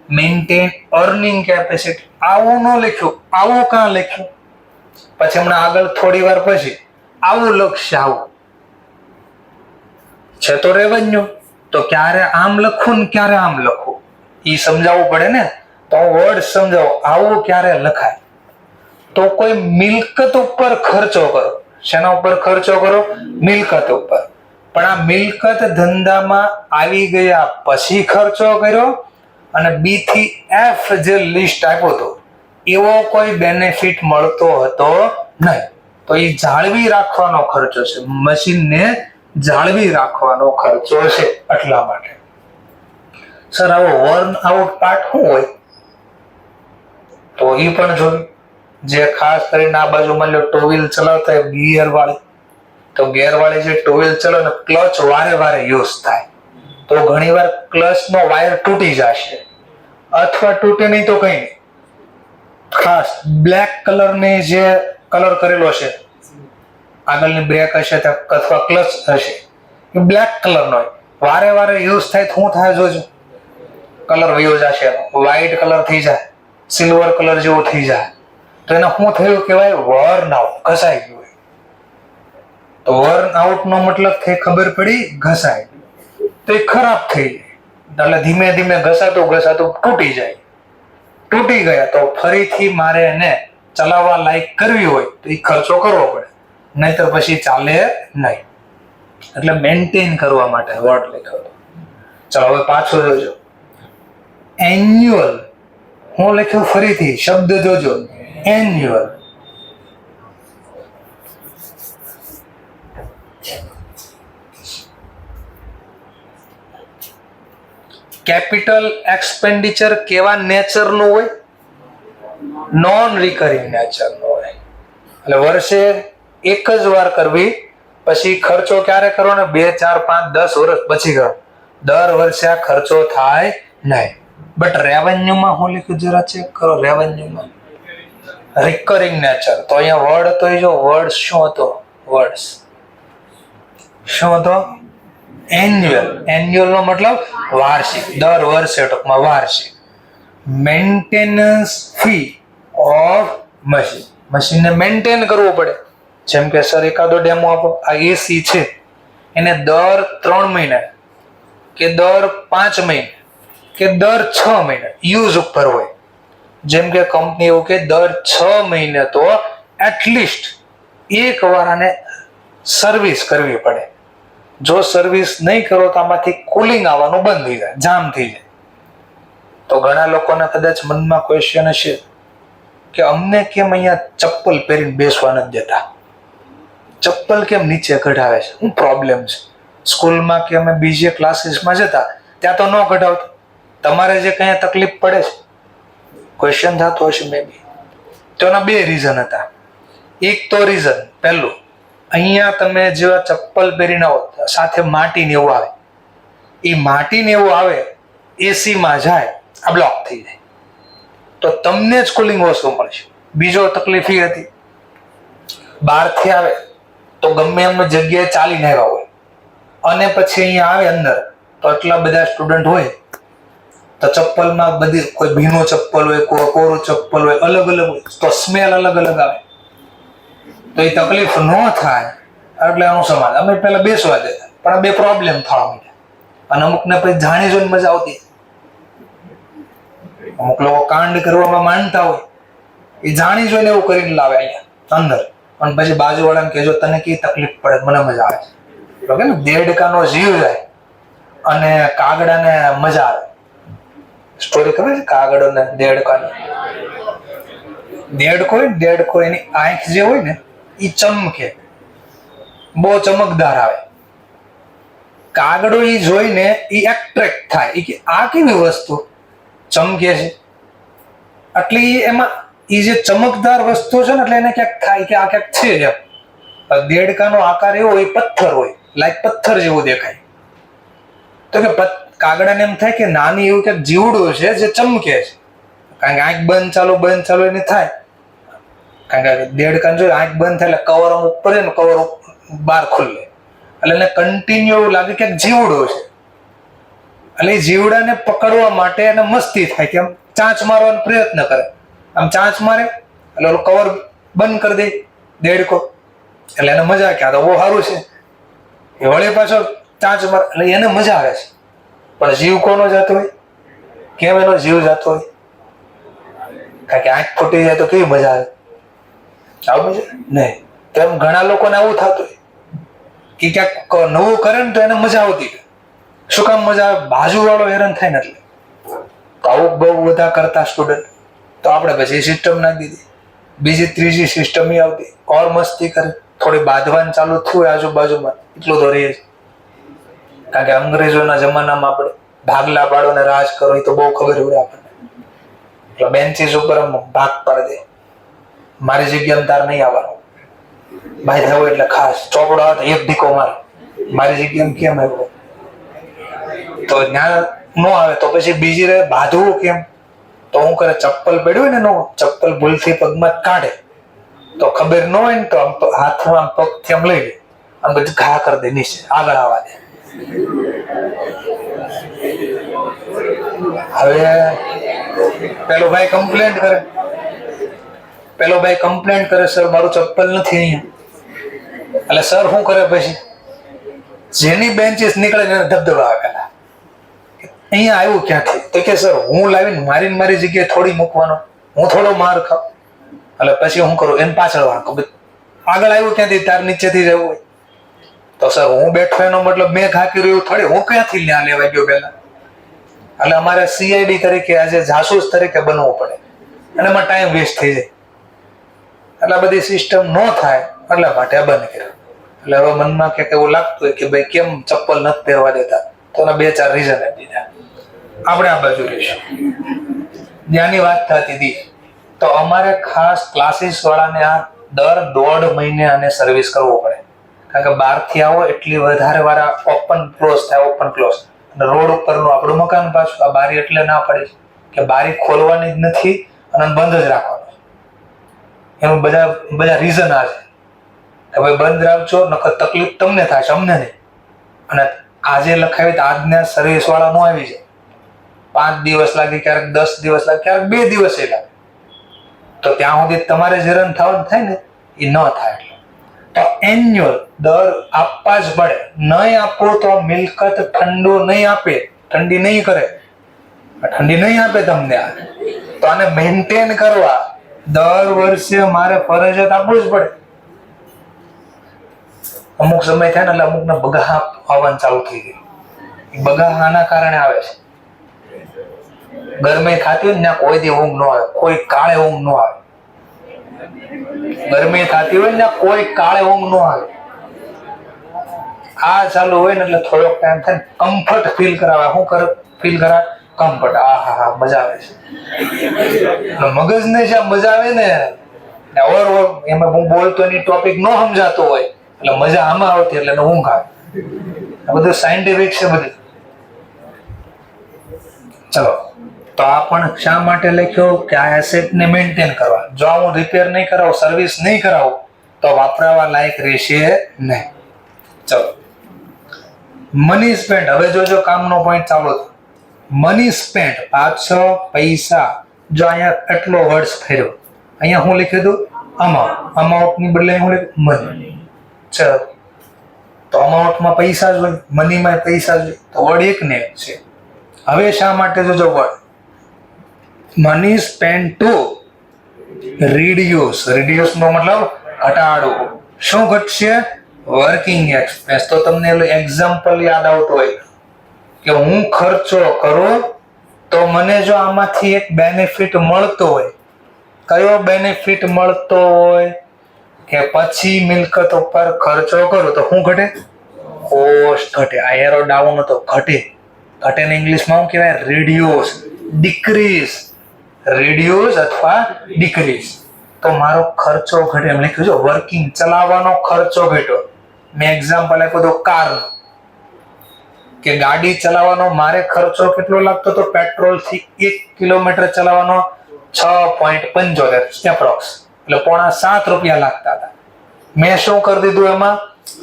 મેન્ટેન અર્નિંગ કેપેસિટી, આવું ન લખ્યું, આવું કાં લખ્યું. પછી હમણાં આગળ થોડી વાર પછી આવું લખશે, આવું છે તો રેવન્યુ, તો ક્યારે આમ લખવું ને ક્યારે આમ લખવું એ સમજાવવું પડે ને. તો હું વર્ડ સમજાવું, આવું ક્યારે લખાય. તો કોઈ મિલકત ઉપર ખર્ચો કરો. શેના ઉપર ખર્ચો કરો? મિલકત ઉપર. પણ આ મિલકત ધંધામાં આવી ગયા પછી ખર્ચો કર્યો અને બી થી એફ જે લિસ્ટ આપ્યો હતો એવો કોઈ બેનિફિટ મળતો હતો નહીં. તો એ જાળવી રાખવાનો ખર્ચો છે, મશીનને જાળવી રાખવાનો ખર્ચો છે. એટલા માટે સર આવો વર્ન આઉટ પાર્ટ શું હોય તો એ પણ જોયું. જે ખાસ કરીને આ બાજુ માની લો ટુ વ્હીલ ચલાવતા હોય ગિયર વાળી, તો ગિયર વાળી જે ટુ વ્હીલ ચલાવે ને ક્લચ વારે વારે યુઝ થાય તો ઘણીવાર ક્લચનો વાયર તૂટી જશે અથવા તૂટે નહીં તો કઈ નહીં. ખાસ બ્લેક કલરની જે કલર કરેલો છે આગળની બ્રેક હશે અથવા ક્લચ હશે એ બ્લેક કલરનો હોય, વારે વારે યુઝ થાય તો શું થાય જોજો, કલર વયો જશે, વ્હાઈટ કલર થઈ જાય, સિલ્વર કલર જેવો થઈ જાય. તો એને શું થયું કહેવાય? વર્ન આઉટ, ઘસાઈ ગયું. તો વર્ન આઉટ નો મતલબ થઈ ખબર પડી, ઘસાય. તો એ ખરાબ થઈ જાય. એટલે ધીમે ધીમે ઘસાતું ઘસાતું તૂટી જાય. તૂટી ગયા તો ફરીથી મારે એને ચલાવવા લાયક કરવી હોય તો એ ખર્ચો કરવો પડે, નહીતર પછી ચાલે નહીં. એટલે મેન્ટેન કરવા માટે વર્ડ લખ્યો. ચલો હવે પાછું જોજો. એન્યુઅલ હું લખ્યું, ફરીથી શબ્દ જોજો, એન્યુઅલ. કેપિટલ એક્સપેન્ડિચર કેવા નેચરનું હોય? નોન રિકરિંગ નેચરનું હોય. એટલે વર્ષે એક જ વાર કરવી, પછી ખર્ચો ક્યારે કરવાનો? 2, 4, 5, 10 વર્ષ પછી કરો. દર વર્ષે આ ખર્ચો થાય નહીં. બટ રેવન્યુમાં હું લખ્યું જરા ચેક કરો. રેવન્યુમાં રિકરિંગ નેચર. તો અહીંયા વર્ડ હતો, એ જો વર્ડ શું હતો? વર્ડ્સ શું હતો? એન્યુઅલ. એન્યુઅલ નો મતલબ વાર્ષિક, દર વર્ષે, ટૂંકમાં વાર્ષિક. મેન્ટેનન્સ ફી ઓફ મશીન, મશીનને મેન્ટેન કરવું પડે. જેમ કે સર એકાદો ડેમો આપો. આ એસી છે, એને દર 3 મહિને કે દર 5 મહિને કે દર 6 મહિને યુઝ ઉપર હોય. જેમ કે કંપની એવું કે દર 6 મહિને તો એટલીસ્ટ એક વાર આને સર્વિસ કરવી પડે. જો સર્વિસ નહીં કરો તો આમાંથી કુલિંગ આવવાનું બંધ થઈ જાય, જામ થઈ જાય. તો ઘણા લોકોને કદાચ મનમાં ક્વેશ્ચન હશે કે અમને કેમ અહીંયા ચપ્પલ પહેરીને બેસવા નથી દેતા, ચપ્પલ કેમ નીચે કઢાવે છે, શું પ્રોબ્લેમ છે? સ્કૂલમાં કે અમે બીજે ક્લાસીસમાં જતા ત્યાં તો ન કઢાવતા, તમારે જે કઈ તકલીફ પડે છે? ક્વેશ્ચન થતો હશે મે બી. તો એના 2 રીઝન હતા. એક તો રીઝન પહેલું, અહીંયા તમે જેવા ચપ્પલ પહેરીને આવો સાથે માટી ને એવું આવે, એ માટી ને એવું આવે એસીમાં જાય, આ બ્લોક થઈ જાય, તો તમને જ કુલિંગ ઓછું મળશે. બીજો તકલીફ એ હતી, બહારથી આવે તો ગમે એમ જગ્યાએ ચાલીને આવ્યા હોય અને પછી અહીંયા આવે અંદર, તો એટલા બધા સ્ટુડન્ટ હોય તો ચપ્પલમાં બધી, કોઈ ભીનું ચપ્પલ હોય, કોઈ કોરું ચપ્પલ હોય, અલગ અલગ હોય, તો સ્મેલ અલગ અલગ આવે. તો એ તકલીફ ન થાય એટલે આનું સમાજ. અમે પેલા બેસવા દેતા, પણ આ 2 પ્રોબ્લેમ થવા માંડ્યા. અને અમુકને પછી જાણી જોઈને મજા આવતી. અમુક લોકો કાંડ કરવામાં માનતા હોય, એ જાણી જોઈને એવું કરીને લાવે અહીંયા અંદર, અને પછી બાજુવાળાને કહેજો તને કઈ તકલીફ પડે, મને મજા આવે છે. તો કે ને દેડકાનો જીવ જાય અને કાગડાને મજા આવે. સ્ટોરી ખબર છે કાગડો ને દેડકાની? દેડકો એની આંખ જે હોય ને એ ચમકે, બહુ ચમકદાર આવે. કાગડો એ જોઈને એ એટ્રેક્ટ થાય, એ કે આ કેવી વસ્તુ ચમકે છે, એટલે એમાં એ જે ચમકદાર વસ્તુ છે ને એટલે એને ક્યાંક થાય કે આ ક્યાંક છે. એમ દેડકાનો આકાર એવો હોય, પથ્થર હોય, લાઈક પથ્થર જેવો દેખાય. તો કે કાગડાને એમ થાય કે નાની એવું ક્યાંક જીવડું છે જે ચમકે છે, કારણ કે આંખ બંધ ચાલુ એને થાય, કારણ કે દેડકાને જોઈએ આંખ બંધ થાય એટલે કવર ઉપર ને કવર બહાર ખુલે, એટલે એને કન્ટિન્યુ એવું લાગે કે જીવડો છે. એટલે એ જીવડાને પકડવા માટે એને મસ્તી થાય કે આમ ચાંચ મારવાનો પ્રયત્ન કરે, આમ ચાંચ મારે એટલે ઓલું કવર બંધ કરી દે દેડકો, એટલે એને મજા કે આ તો બહુ સારું છે, એ વળી પાછો ચાંચ મારે એટલે એને મજા આવે છે. પણ જીવ કોનો જતો હોય? કેમ એનો જીવ જતો હોય? કારણ કે આંખ ફૂટી જાય તો કેવી મજા આવે? આવું છે નહીં. તો એમ ઘણા લોકોને આવું થતું હોય કે ક્યાંક નવું કરે ને તો એને મજા આવતી. શું કામ મજા આવે? બાજુ વાળો હેરાન થાય ને એટલે. તો આવું બહુ બધા કરતા સ્ટુડન્ટ, તો આપણે પછી સિસ્ટમ નાખી દીધી, બીજી ત્રીજી સિસ્ટમ આવતી, ઓર મસ્તી કરે, થોડી બાંધવાનું ચાલુ થયું આજુબાજુમાં, એટલું તો રહે છે. કારણ કે અંગ્રેજોના જમાનામાં આપણે ભાગલા પાડો ને રાજ કરો એ તો બહુ ખબર હોય આપણને, એટલે બેન્ચીસ ઉપર ભાગ પાડી દે, મારી જગ્યામાં તાર નહીં આવવાનું, ભાઈ થયો એટલે ખાસ ચોપડો આવે એક ઢીકો મારે, મારી જગ્યામાં કેમ આવ્યો? તો ત્યાં ન આવે તો પછી બીજી રહે બાંધવું કેમ? તો હું કરે, ચપ્પલ પડ્યું ને નો ચપ્પલ ભૂલથી પગમાં કાઢે તો ખબર ન હોય ને તો હાથમાં પગથી આમ લઈ લે, આમ બધું ઘા કરી દે નીચે, આગળ આવવા દે. હવે પેલો ભાઈ કમ્પ્લેન્ટ કરે, સર મારું ચપ્પલ નથી અહીંયા. એટલે સર શું કરે પછી? જેની બેન્ચીસ નીકળે એને ધબધબા પેલા અહીંયા આવ્યું ક્યાંથી? તો કે સર હું લાવીને મારી જગ્યાએ થોડી મૂકવાનો, હું થોડો માર ખાઉં. એટલે પછી હું કરું, એને પાછળ વાંકું, આગળ આવ્યું ક્યાંથી? તાર નીચેથી જવું હોય તો સર હું બેઠો એનો મતલબ મેં ઘા કર્યું એવું થોડી, હું ક્યાંથી ત્યાં લેવા ગયો પેલા? એટલે અમારે CID તરીકે આજે જાસૂસ તરીકે બનવું પડે અને એમાં ટાઈમ વેસ્ટ થઈ જાય. એટલે બધી સિસ્ટમ ન થાય એટલા માટે બંધ કર્યું. એટલે હવે મનમાં ક્યાંક એવું લાગતું હોય કે ભાઈ કેમ ચપ્પલ નથી પહેરવા દેતા, તો એના 2-4 રીઝન આપી દીધા. આપણે આ બાજુ રહીશું. જ્યાંની વાત થતી હતી તો અમારે ખાસ ક્લાસીસ વાળાને આ દર 1.5 મહિને આને સર્વિસ કરવો પડે, કારણ કે બહારથી આવો એટલી વધારે વાર ઓપન ક્લોઝ થાય, ઓપન ક્લોઝ. અને રોડ ઉપરનું આપણું મકાન પાછું, આ બારી એટલે ના પડે કે બારી ખોલવાની જ નથી અને બંધ જ રાખવાનું. એનું બધા રીઝન આ છે કે ભાઈ બંધ રાખજો, નકર તકલીફ તમને થાય છે, અમને નહીં. અને આજે લખાવી તો આજના સર્વિસ વાળા નો આવી જાય, 5 દિવસ લાગે, ક્યારેક 10 દિવસ લાગે, ક્યારેક 2 દિવસ લાગે. તો ત્યાં સુધી તમારે હેરાન થવાનું થાય ને, એ ન થાય. તો એન્યુઅલ દર આપવા જ પડે. નહીં આપો તો મિલકત ઠંડુ નહીં આપે, ઠંડી નહીં કરે, ઠંડી નહીં આપે તમને. તો આને મેન્ટેન કરવા દર વર્ષે મારે ફરજિયાત આપવું જ પડે. અમુક સમય થાય ને એટલે અમુકને બગાહા આવવાનું ચાલુ થઈ ગઈ. બગાહા આના કારણે આવે છે. ગરમી થતી હોય ને કોઈ દી ઊંઘ ન આવે, કોઈ કાળે ઊંઘ ન આવે. ગરમી થતી હોય ને કોઈ કાળે ઊંઘ ન આવે. આ ચાલુ હોય ને એટલે થોડોક ટાઈમ થાય કમ્ફર્ટ ફીલ કરાવે. શું ફીલ કરાવે? કમ્ફર્ટ. હા મજા આવે છે. મગજ ને જ્યાં મજા આવે ને એમાં હું બોલતો એની ટોપિક ન સમજાતો હોય એટલે મજા આમાં આવતી, એટલે ઊંઘ આવે. આ બધું સાયન્ટિફિક છે બધું. ચલો, તો આ પણ શા માટે લખ્યો કે આ એસેટ ને મેન્ટેન કરવા. જો હું રિપેર નહીં કરાવું, સર્વિસ નહીં કરાવું તો વાપરવા લાયક રહેશે નહીં. ચલો, મની સ્પેન્ટ. હવે જોજો કામનો પોઈન્ટ ચાલુ થયો. મની સ્પેન્ટ, પાછો પૈસા. જો અહીંયા એટલો વર્ડ્સ ફેર્યો, અહીંયા હું લખી દઉં અમાઉન્ટ. અમાઉન્ટ ની બદલે હું લખું મની. ચલો, તો અમાઉન્ટમાં પૈસા જ હોય, મનીમાં પૈસા જ હોય, તો વર્ડ એક ને એક છે. હવે શા માટે જોજો word money spent to reduce. Reduce નો મતલબ ઘટાડવું. શું ઘટશે? Working expense. તો તમને એક્ઝામ્પલ યાદ આવતો હોય કે હું ખર્ચો કરું તો મને જો આમાંથી એક બેનિફિટ મળતો હોય, કયો બેનિફિટ મળતો હોય કે પછી મિલકત ઉપર ખર્ચો કરું તો શું ઘટે? કોસ્ટ ઘટે. આ એરો ડાઉન હતો, ઘટે. ઘટે ને ઇંગ્લિશમાં શું કહેવાય? Reduce, decrease. રિડ્યુસ અથવા ડિક્રીઝ. તો મારો ખર્ચો ઘટે. એમ લખ્યું છે વર્કિંગ, ચલાવવાનો ખર્ચો ઘટ્યો. મેં એક્ઝામ્પલ આપ્યું હતું કારનું. કે ગાડી ચલાવવાનો મારે ખર્ચો કેટલો લાગતો હતો પેટ્રોલ થી 1 કિલોમીટર ચલાવવાનો 6.75 એપ્રોક્સ, એટલે ₹6.5 લાગતા હતા. મેં શું કરી દીધું એમાં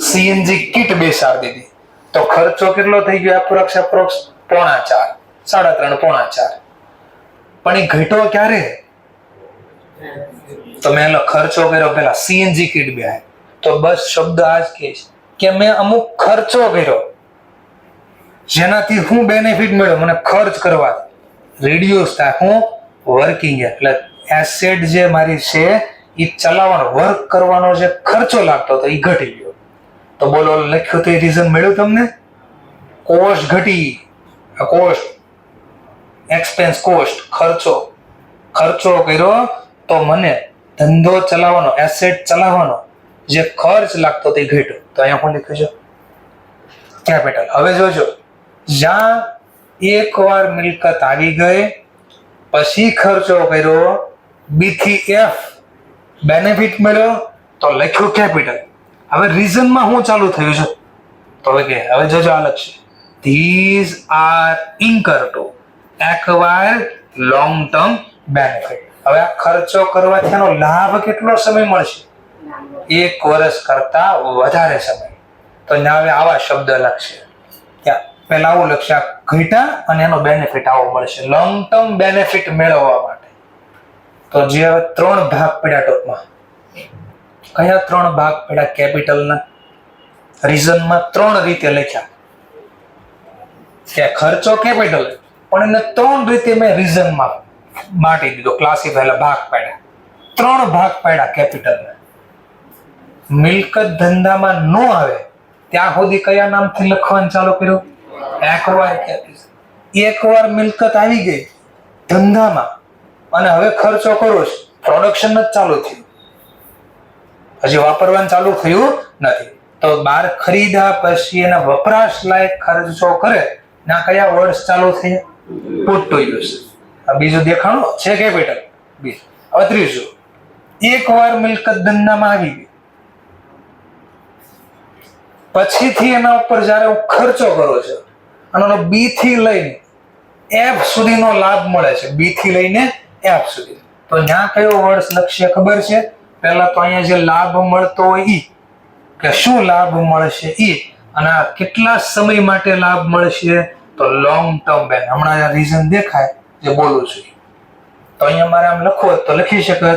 સીએનજી કિટ બેસાડી દીધી, તો ખર્ચો કેટલો થઈ ગયો એપ્રોક્સ 3.5, 3.5. પણ એ ઘટ્યો ક્યારે? તો મેં ખર્ચો કર્યો પેલા સીએનજી કિટ બે, તો બસ શબ્દ આ જ કહીશ કે મેં અમુક ખર્ચો કર્યો જેનાથી હું બેનિફિટ મળ્યો, મને ખર્ચ કરવા રિડ્યુસ થાય, હું વર્કિંગ એટલે એસેટ જે મારી છે એ ચલાવવાનો વર્ક કરવાનો જે ખર્ચો લાગતો હતો એ ઘટી ગયો. તો બોલો લખ્યું તો એ રીઝન મળ્યું તમને? કોસ્ટ ઘટી, કોસ્ટ એક્સપેન્સ કોસ્ટ ખર્ચો કર્યો તો મને ધંધો ચલાવવાનો એસેટ ચલાવવાનો જે ખર્ચ લાગતો તે ઘટ્યો. તો અહીંયા હું લખ્યું છે કેપિટલ. હવે જોજો, જ્યાં એકવાર મિલકત આવી ગઈ પછી ખર્ચો કર્યો, બી થી એફ બેનિફિટ મળ્યો તો લખ્યું કેપિટલ. હવે રીઝનમાં શું ચાલુ થયું છે? તો હવે જોજો આ લખશે these are incurred to acquire long term benefit. હવે આ ખર્ચો કરવાથી એનો લાભ કેટલો સમય મળશે? 1 વર્ષ કરતા વધારે સમય. તો હવે આવા શબ્દ લખશે, પહેલા આવું લખશે ઘટા અને એનો બેનિફિટ આવો મળશે લોંગ ટર્મ બેનિફિટ મેળવવા માટે. તો જે હવે 3 ભાગ પડ્યા ટોપમાં, કયા 3 ભાગ પડ્યા કેપિટલના? રીઝનમાં 3 રીતે લખ્યા કે ખર્ચો કેપિટલ, પણ એને 3 રીતે મેં રીઝનમાં બાંટી દીધો, ક્લાસિફાય ભાગ પાડ્યા. 3 ભાગ પાડ્યા કેપિટલના. મિલકત ધંધામાં ન આવે ત્યાં સુધી કયા નામથી લખવાનું ચાલુ કર્યું? Acquire capital. એકવાર મિલકત આવી ગઈ ધંધામાં અને હવે ખર્ચો કરો છો, પ્રોડક્શન જ ચાલુ થયું, હજી વાપરવાનું ચાલુ થયું નથી. તો બહાર ખરીદા પછી એના વપરાશ લાયક ખર્ચો કરે ના કયા વર્ષ ચાલુ થયા? Put to use. બીજું દેખાણું છે કેપિટલ. હવે ત્રીજું, એકવાર મિલકત ધંધામાં આવી ગઈ પછીથી એના ઉપર જયારે હું ખર્ચો કરો છો અને બી થી લઈને એફ સુધીનો લાભ મળે છે, બી થી લઈને એફ સુધી, તો ત્યાં કયો વર્ષ લક્ષ્ય ખબર છે? પહેલા તો અહીંયા જે લાભ મળતો હોય ઈ, કે શું લાભ મળશે ઈ, અને કેટલા સમય માટે લાભ મળશે? તો લોંગ ટર્મ બેન. હમણાં આ રીઝન દેખાય જે બોલું છું, તો અહીંયા મારે આમ લખવો તો લખી શકે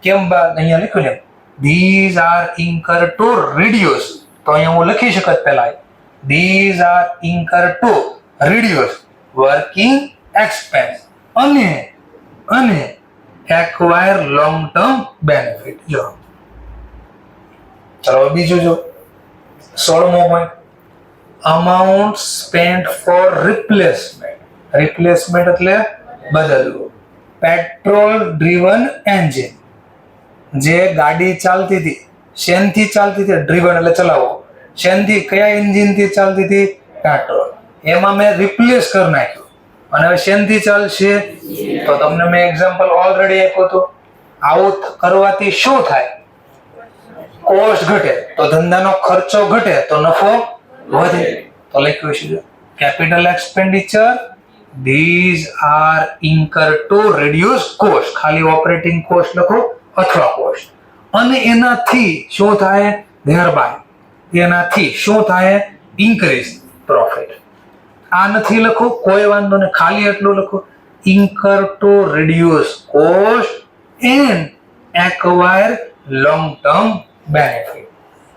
કેમ? અહીંયા લખ્યું ને these are incurred to reduce, તો અહીંયા હું લખી શકત પહેલા these are incurred to reduce working expense અને acquire long term benefit. જો ચલો બીજું જો 16મો point, amount spent for replacement એટલે બદલવું. પેટ્રોલ ડ્રીવન એન્જિન, જે ગાડી ચાલતી હતી શેનથી ચાલતી હતી? ડ્રીવન એટલે ચલાવવો. શેનથી? કયા એન્જિનથી ચાલતી હતી? પેટ્રોલ. એમાં મેં રિપ્લેસ કરી નાખ્યું અને હવે શેનથી ચાલશે? તો તમને મેં એક્ઝામ્પલ ઓલરેડી આપ્યું હતું. આવું કરવાથી શું થાય? કોસ્ટ ઘટે, તો ધંધાનો ખર્ચો ઘટે તો નફો વધે. તો લખ્યું છે capital expenditure these are incurred to reduce cost, ખાલી ઓપરેટિંગ કોસ્ટ લખો અથવા કોસ્ટ. અને એનાથી શું થાય? thereby એનાથી શું થાય? increase profit. આ નથી લખો કોઈ વાંધો નહીં, ખાલી એટલું લખો incur to reduce cost and acquire long term benefit.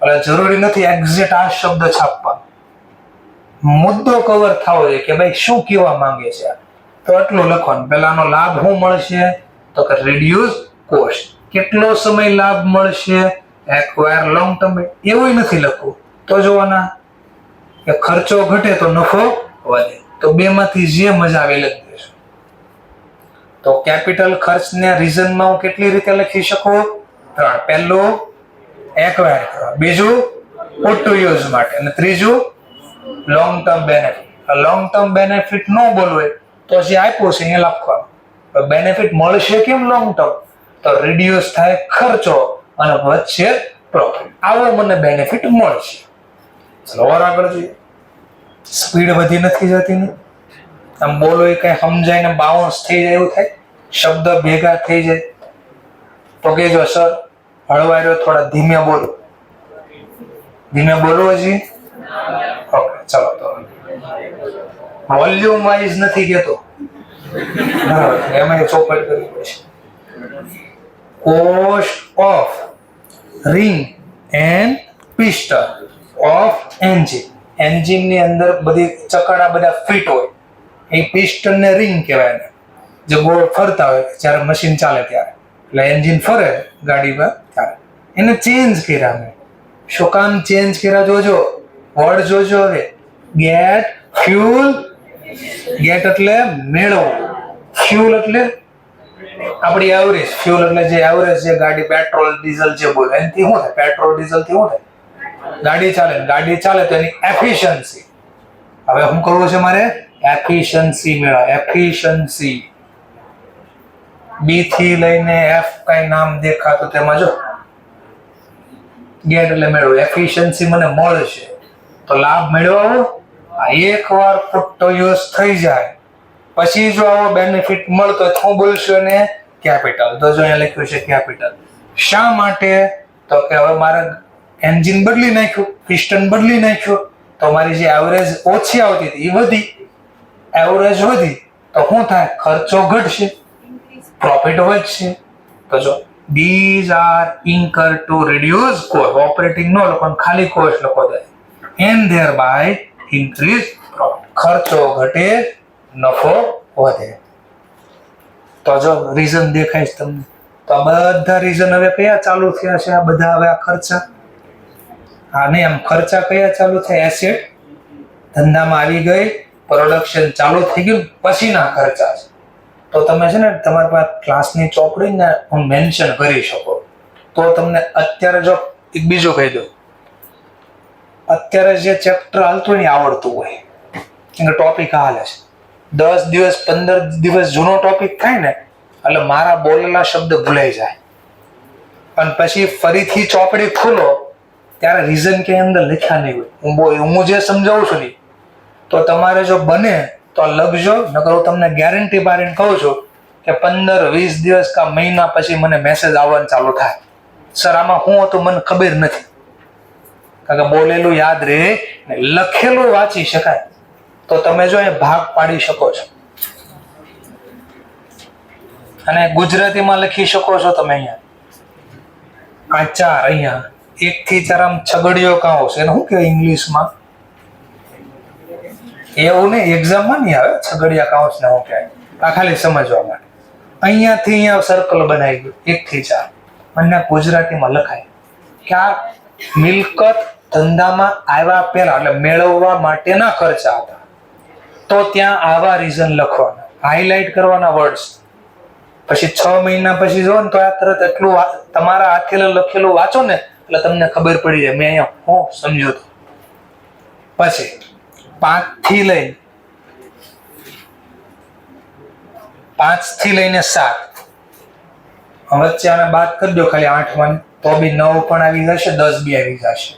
એટલે જરૂરી નથી એક્ઝેક્ટ આ શબ્દ છાપવાનો, મુદ્દો કવર થવો જોઈએ કે ભાઈ શું કહેવા માંગે છે. તો એટલું લખવાનું. પહેલાનો લાભ શું મળશે? તો કે રિડ્યુસ કોસ્ટ. કેટલો સમય લાભ મળશે? Acquire long term. એવું નથી લખવું. તો જોવાના કે ખર્ચો ઘટે તો નફો વધે. તો બેમાંથી જે મજા આવે લખી દેશું. તો કેપિટલ ખર્ચને રીઝનમાં હું કેટલી રીતે લખી શકું? 3. પહેલું એક્વાયર કરવા, બીજું પુટ ટુ યુઝ માટે, અને ત્રીજું long term benefit. Long term benefit ન બોલવું તો જે આપ્યું છે એ લખવાનું. બેનિફિટ મળશે કેમ લોંગ ટર્મ? તો રિડ્યુસ થાય ખર્ચો અને વધશે પ્રોફિટ. આવો મને બેનિફિટ મળશે. ચલો આગળ જોઈએ. સ્પીડ વધી નથી જતી ને? આમ બોલો એ કઈ સમજાય ને બાઉન્સ થઈ જાય એવું થાય, શબ્દ ભેગા થઈ જાય. તો કેજો સર હળવાયો, થોડા ધીમે બોલો. ધીમે બોલો હજી. ઓકે ચલો, તો વોલ્યુમ વાઇઝ નથી કેતો, એમાં ચોપડ કરવી પડશે. કોષ of ring and piston of engine. Engine ની અંદર બધી ચકડા બધા ફિટ હોય, એ પિસ્ટન ને રિંગ કહેવાય ને, જે ગોળ ફરતા હોય જ્યારે મશીન ચાલે ત્યારે. એટલે એન્જિન ફરે ગાડીમાં ત્યારે એને ચેન્જ કર્યા મેં. શું કામ ચેન્જ કર્યા જોજો, વર્ડ જોજો. હવે ગેટ ફ્યુલ. ગેટ એટલે મેળવો, ફ્યુલ એટલે આપણી એવરેજ. ફ્યુલ એટલે જે એવરેજ જે ગાડી પેટ્રોલ ડીઝલ જે બોલે એનાથી શું થાય? પેટ્રોલ ડીઝલ થી શું થાય? ગાડી ચાલે. ગાડી ચાલે તો એની એફિશિયન્સી. હવે શું કરવું છે મારે? એફિશિયન્સી મેળવા. એફિશિયન્સી બી થી લઈને એફ કઈ નામ દેખાતું તેમાં જો ગેટ એટલે મેળવો. એફિશિયન્સી મને મળશે તો લાભ મેળવો. એકવાર પુટ્ટો યુઝ થઈ જાય પછી જો આવો બેનિફિટ મળતો હોય તો હું બોલશું ને કેપિટલ. તો જો અહીંયા લખ્યું છે કેપિટલ. શા માટે? તો કે હવે મારે એન્જિન બદલી નાખ્યું, પિસ્ટન બદલી નાખ્યું, તો મારી જે એવરેજ ઓછી આવતી હતી એ વધી. એવરેજ વધી તો શું થાય? ખર્ચો ઘટશે, પ્રોફિટ વધશે. તો જો these are incurred to reduce cost. Operating નો લખો, ખાલી કોસ્ટ લખો દે. and thereby increase profit. ખર્ચો ઘટે, નફો વધે. તો જો રીઝન દેખાય છે તમને. તો આ બધા રીઝન હવે કયા ચાલુ થયા છે? આ બધા હવે આ ખર્ચા. આને આમ ખર્ચા કયા ચાલુ થયા? એસેટ ધંધામાં આવી ગઈ, પ્રોડક્શન ચાલુ થઈ ગયું, પછીના ખર્ચા છે. તો તમે છે ને તમારી પાસે ક્લાસની ચોપડી ને હું મેન્શન કરી શકો. તો તમને અત્યારે જો એક બીજું કહી દઉં, અત્યારે જે ચેપ્ટર હાલતું હોય ને આવડતું હોય, એનો ટોપિક હાલે છે, 10 દિવસ 15 દિવસ જૂનો ટોપિક થાય ને એટલે મારા બોલેલા શબ્દ ભૂલાઈ જાય. અને પછી ફરીથી ચોપડી ખોલો ત્યારે રીઝન કે અંદર લખ્યા નહીં હોય. હું જે સમજાવું છું ને તો તમારે જો બને તો લખજો, નકર હું તમને ગેરંટી પાડીને કહું છું કે 15-20 દિવસ કા મહિના પછી મને મેસેજ આવવાનું ચાલુ થાય, સર આમાં શું હતું મને ખબર નથી. કારણ કે બોલેલું યાદ રહે, લખેલું વાંચી શકાય. તો તમે જો એ ભાગ પાડી શકો છો અને ગુજરાતીમાં લખી શકો છો તમે. અહીંયા આ 4, અહીંયા 1 થી 4 આમ છગડીયો કાઓ છે એને શું કહેવાય ઇંગ્લિશમાં? એવું નહીં, એક્ઝામમાં નહીં આવે છગડિયા કાઉન્સ ને હું કહેવાય. આ ખાલી સમજવા માટે. અહીંયાથી અહીંયા સર્કલ બનાવી ગયું 1 થી 4 અને ગુજરાતીમાં લખાય કે આ મિલકત ધંધામાં આવ્યા પહેલા એટલે મેળવવા માટેના ખર્ચા હતા. તો ત્યાં આવા રીઝન લખવાના, હાઇલાઇટ કરવાના વર્ડ્સ. પછી 6 મહિના પછી જો ને તો આ તરત એટલું તમારા હાથે લખેલું વાંચો ને એટલે તમને ખબર પડી જાય મેં અહીંયા હું સમજ્યો હતો. પછી 5 થી લઈને 7 વચ્ચે આને બાદ કરી દો ખાલી 8 માં, તો બી 9 પણ આવી જશે, 10 બી આવી જશે.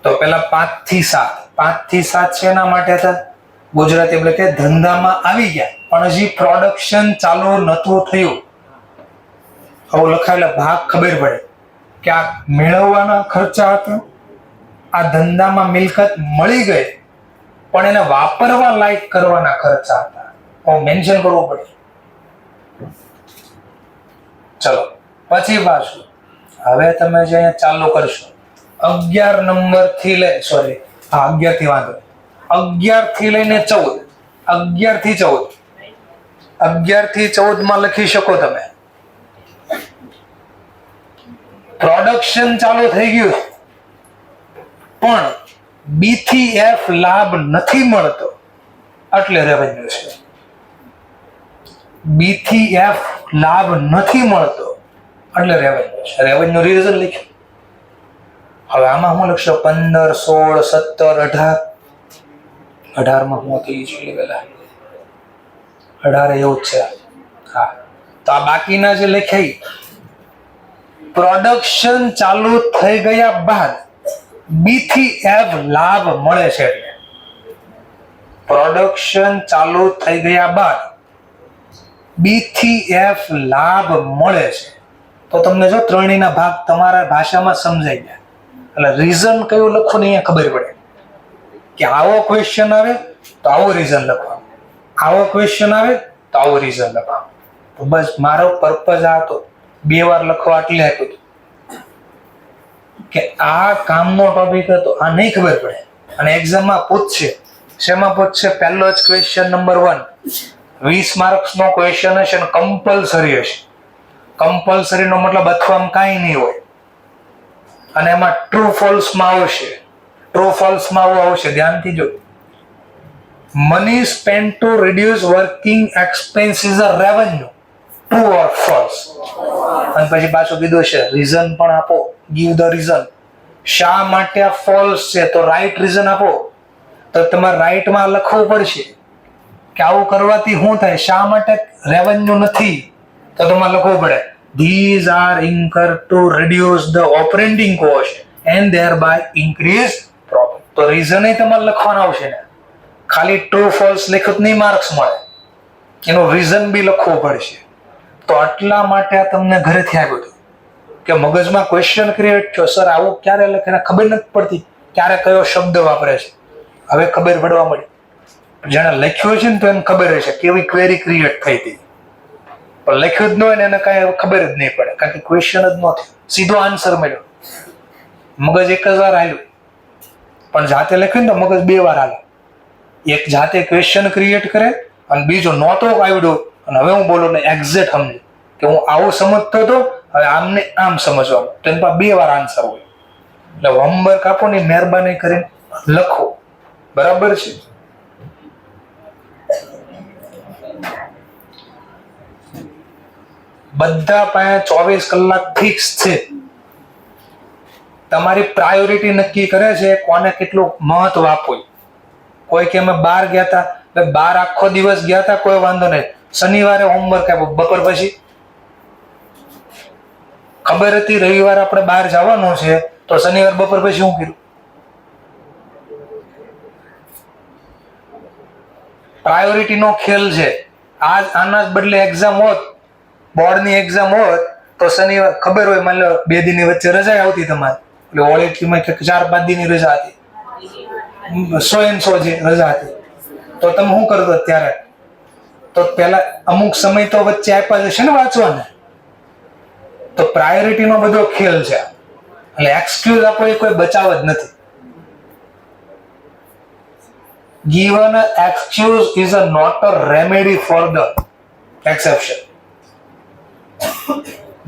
તો પેલા 5 થી 7, 5 થી 7 છે એના માટે હતા ગુજરાતી એટલે કે ધંધામાં આવી ગયા પણ હજી પ્રોડક્શન ચાલુ નતું થયું. આવું લખાયેલા ભાગ ખબર પડે કે આ મેળવવાના ખર્ચા હતા, આ ધંધામાં મિલકત મળી ગઈ પણ એને વાપરવા લાયક કરવાના ખર્ચા હતા. હું મેન્શન કરવું પડે. ચલો પછી પાછું હવે તમે જે અહીંયા ચાલુ કરશો 11 નંબર થી લઈ 11 થી વાંધો 11 થી લઈને 14, 11 થી 14 માં લખી શકો તમે પ્રોડક્શન ચાલુ થઈ ગયું પણ બી થી એફ લાભ નથી મળતો એટલે રેવન્યુ છે. બી થી એફ લાભ નથી મળતો એટલે રેવન્યુ છે. રેવન્યુ રીઝન લખ્યું. હવે આમાં હું લખશો 15, 16, 17, 18 માં હું થઈ છું પેલા 18 એવું જ છે. હા તો આ બાકીના જે લખાય પ્રોડક્શન ચાલુ થઈ ગયા બાદ બી થી એફ લાભ મળે છે એટલે પ્રોડક્શન ચાલુ થઈ ગયા બાદ બી થી એફ લાભ મળે છે, તો તમને જો ત્રણેયના ભાગ તમારા ભાષામાં સમજાઈ ગયા. એટલે રીઝન કયું લખવું ને અહીંયા ખબર પડે કે આવો ક્વેશ્ચન આવે તો આવો રીઝન લખવાનું, આવો ક્વેશ્ચન આવે તો આવો રીઝન લખવાનું. તો બસ મારો પર્પઝ આ હતો, 2 વાર લખવા એટલે આપ્યું હતું કે આ કામનો ટોપિક હતો, આ નહીં ખબર પડે અને એક્ઝામમાં પૂછશે. શેમાં પૂછશે? પહેલો જ ક્વેશ્ચન નંબર 1 20 માર્ક્સનો ક્વેશ્ચન હશે અને કમ્પલસરી હશે. કમ્પલસરી નો મતલબ અથવામાં કાંઈ નહીં હોય અને એમાં ટ્રુ ફોલ્સ માં આવશે. ટ્રુ ફોલ્સ માં આવું આવશે, ધ્યાનથી જો. Money spent to reduce working expenses are revenue, true or false. અને પછી પાછું કીધું છે રીઝન પણ આપો, ગીવ ધ રીઝન. શા માટે આ ફોલ્સ છે તો રાઈટ રીઝન આપો. તો તમારે રાઈટમાં લખવું પડશે કે આવું કરવાથી શું થાય, શા માટે રેવન્યુ નથી, તો તમારે લખવું પડે these are incurred to reduce the operating cost and thereby increase profit. તો રીઝન તમારે લખવાનું આવશે ને, ખાલી ટ્રુ ફોલ્સ લખત નહીં માર્ક્સ મળે, એનું રીઝન બી લખવું પડશે. તો આટલા માટે આ તમને ઘરેથી આવ્યું હતું કે મગજમાં ક્વેશ્ચન ક્રિએટ થયો, સર આવું ક્યારે લખે, ખબર નથી પડતી ક્યારે કયો શબ્દ વાપરે છે. હવે ખબર પડવા મળી, જેને લખ્યું છે ને તો એને ખબર હશે કેવી ક્વેરી ક્રિએટ થઈ હતી. પણ લખ્યું જ ન હોય ને એને કઈ ખબર જ નહીં પડે, કારણ કે ક્વેશ્ચન જ ન થયો, સીધો આન્સર મળ્યો. મગજ એક જ વાર હાલ્યું, પણ જાતે લખ્યું ને તો મગજ 2 વાર હાલે. એક જાતે ક્વેશ્ચન ક્રિએટ કરે અને બીજો નહોતો આવડ્યો અને હવે હું બોલું ને એક્ઝેક્ટ સમજે કે હું આવું સમજતો હતો, હવે આમને આમ સમજવાનું, તો એના પાસે 2 વાર આન્સર હોય. એટલે હોમવર્ક આપો ને મહેરબાની કરીને લખો, બરાબર છે. બધા પાસે 24 કલાક ફિક્સ છે. તમારી પ્રાયોરિટી નક્કી કરે છે કોને કેટલું મહત્વ આપવું. કોઈ કે અમે બહાર ગયા હતા, બહાર આખો દિવસ ગયા હતા, કોઈ વાંધો નહીં, શનિવારે હોમવર્ક આપ્યું બપોર પછી. ખબર હતી રવિવારે આપણે બહાર જવાનું છે તો શનિવાર બપોર પછી શું કર્યું? પ્રાયોરિટી નો ખેલ છે. આના બદલે એક્ઝામ હોત, બોર્ડની એક્ઝામ હોત તો શનિવાર ખબર હોય, માની લો 2 દિનની વચ્ચે રજા આવતી તમારે, એટલે હોળીમાં 4-5 દિનની રજા હતી, 100 જે રજા હતી, તો તમે શું કરતો ત્યારે? તો પેલા અમુક સમય તો વચ્ચે આપ્યા જશે ને વાંચવાને. તો પ્રાયોરિટી નો બધો ખેલ છે. એટલે એક્સક્યુઝ આપો એ કોઈ બચાવ જ નથી. Given an excuse is not a remedy for the exception.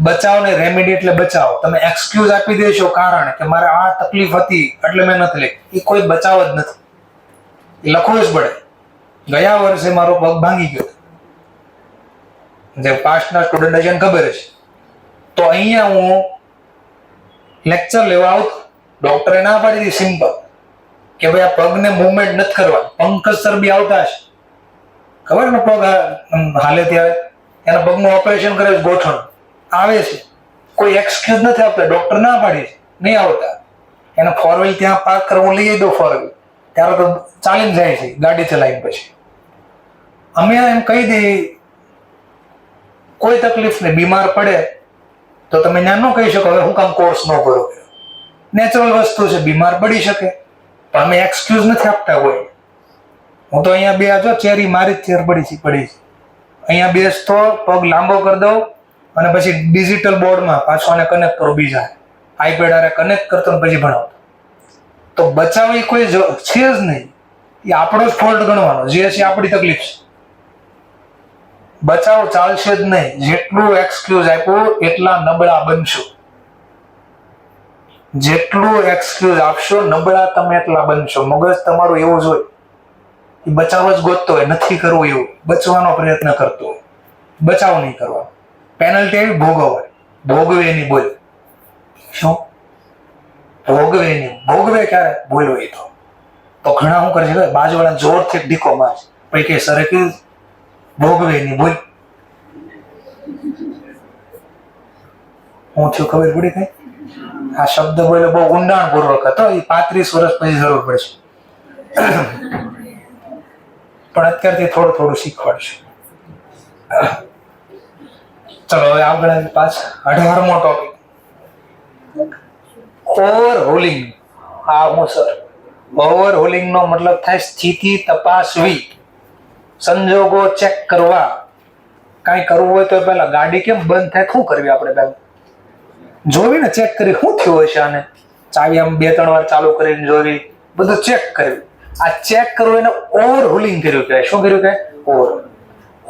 બચાવ ને રેમેડી એટલે બચાવ. તમે એક્સક્યુઝ આપી દેશો કારણ કે મારે આ તકલીફ હતી એટલે મેં નથી લખી, એ કોઈ બચાવ જ નથી. એ લખવું જ પડે. ગયા વર્ષે મારો પગ ભાંગી ગયો, જે પાસ્ટના સ્ટુડન્ટ છે એને ખબર છે. તો અહીંયા હું લેક્ચર લેવા આવતો, ડોક્ટરે ના પાડી દીધી સિમ્પલ કે ભાઈ આ પગને મૂવમેન્ટ નથી કરવાની. પંકજ સર બી આવતા હશે, ખબર ને, પગ હાલે ત્યારે એના પગનું ઓપરેશન કરે છે, ગોઠણ આવે છે, કોઈ એક્સક્યુઝ નથી આપતા, ડોક્ટર ના પાડી છે, નહીં આવતા. એને 4 વ્હીલ ત્યાં પાર્ક કરવા લઈ જઈ દો, 4 વ્હીલ ત્યારે તો ચાલીને જાય છે ગાડી ચલાવીને. પછી અમે એમ કહી દઈએ કોઈ તકલીફ નહીં, બીમાર પડે તો તમે ત્યાં ન કહી શકો હવે હું કામ કોર્સ ન કરો. નેચરલ વસ્તુ છે, બીમાર પડી શકે, પણ અમે એક્સક્યુઝ નથી આપતા હોય. હું તો અહીંયા 2 જો ચેરી મારી જ ચેર પડી છે, અહીંયા બેસતો પગ લાંબો કરી દઉં અને પછી ડિજિટલ બોર્ડમાં પાછો આને કનેક્ટ કરો, બીજા આઈપેડ આરે કનેક્ટ કરતો ને પછી ભણાવતો. તો બચાવ એ કોઈ છે જ નહીં, એ આપણો જ ફોલ્ટ ગણવાનો, જે છે આપણી તકલીફ છે. બચાવ ચાલશે જ નહીં. જેટલું એક્સક્યુઝ આપ્યું એટલા નબળા બનશો. જેટલું એક્સક્યુઝ આપશો નબળા તમે એટલા બનશો. મગજ તમારું એવું જ હોય, એ બચાવ જ ગોતતો હોય, નથી કરવું એવું, બચવાનો પ્રયત્ન કરતો હોય, બચાવ નહીં કરવાનો. પેનલ્ટી આવી ભોગવવા, ભોગવે નહીં બોલ. શું ભોગવે નહીં? ભોગવે ક્યારે? બોલો એ તો ઘણા શું કરે છે, બાજુવાળા જોરથી ઢીકો માર, પછી કે સરે કીધું ભોગવે નહીં બોલ. હું થયું ખબર પડી કઈ? આ શબ્દ બોલ્યો બહુ ઊંડાણ પૂર્વક હતો, એ 35 વર્ષ પછી જરૂર પડશે. પણ અત્યારથી થોડું થોડું શીખવાડશું. ચલો હવે આગળ પાછા 18મો ટોપિક, ઓવરહોલિંગ. આ હું સર, ઓવરહોલિંગ નો મતલબ થાય સ્થિતિ તપાસવી, સંજોગો ચેક કરવા. કાંઈ કરવું હોય તો પહેલા ગાડી કેમ બંધ થાય શું કરવી આપણે પહેલા જોવી ને, ચેક કરી શું થયું હશે આને, ચાવી આમ 2-3 વાર ચાલુ કરીને જોવી, બધું ચેક કર્યું. આ ચેક કરવું એને ઓવરહોલિંગ કર્યું કહેવાય. શું કર્યું કહેવાય?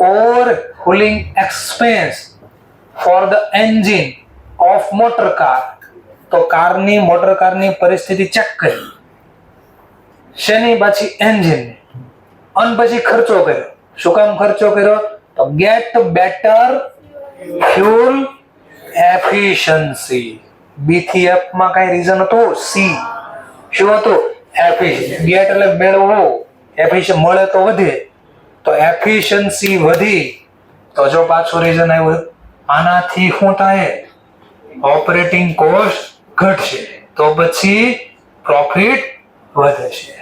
Overhauling expense for the engine of motor car. તો કારની, મોટર કારની પરિસ્થિતિ ચેક કરી. શેની? પાછી એન્જિન. અને પછી ખર્ચો કર્યો. શું કામ ખર્ચો કર્યો? તો ગેટ બેટર ફ્યુલ એફિશિયન્સી. બી થી એફ માં કઈ રીઝન હતું? સી. શું હતું? એફિશિયન્સી. ગેટ એટલે મેળવવો, એફિશિયન્ટ મળે તો વધે, તો એફિશિયન્સી વધી. તો જો પાછું રીઝન આવ્યું, આનાથી શું થાય? ઓપરેટિંગ કોસ્ટ ઘટશે, તો પછી પ્રોફિટ વધે છે.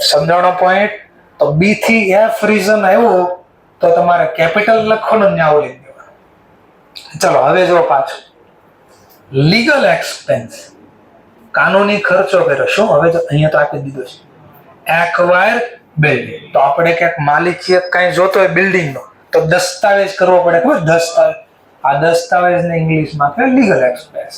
સમજાણો પોઈન્ટ? તો બી થી એફ રીઝન આવ્યો તો તમારે કેપિટલ લખવાનું ને આવું લઈ દેવાનું. ચલો હવે જો પાછું લીગલ એક્સપેન્સ, કાનૂની ખર્ચો કર્યો. શું? હવે તો અહીંયા તો આપી દીધો છે એક્વાયર બિલ્ડિંગ. તો આપણે ક્યાંક માલિકીયત કાંઈ જોતો હોય બિલ્ડિંગ નો, તો દસ્તાવેજ કરવો પડે. ખબર? દસ્તાવેજ. આ દસ્તાવેજ ને ઇંગ્લિશમાં કહે લીગલ એક્સપેન્સ.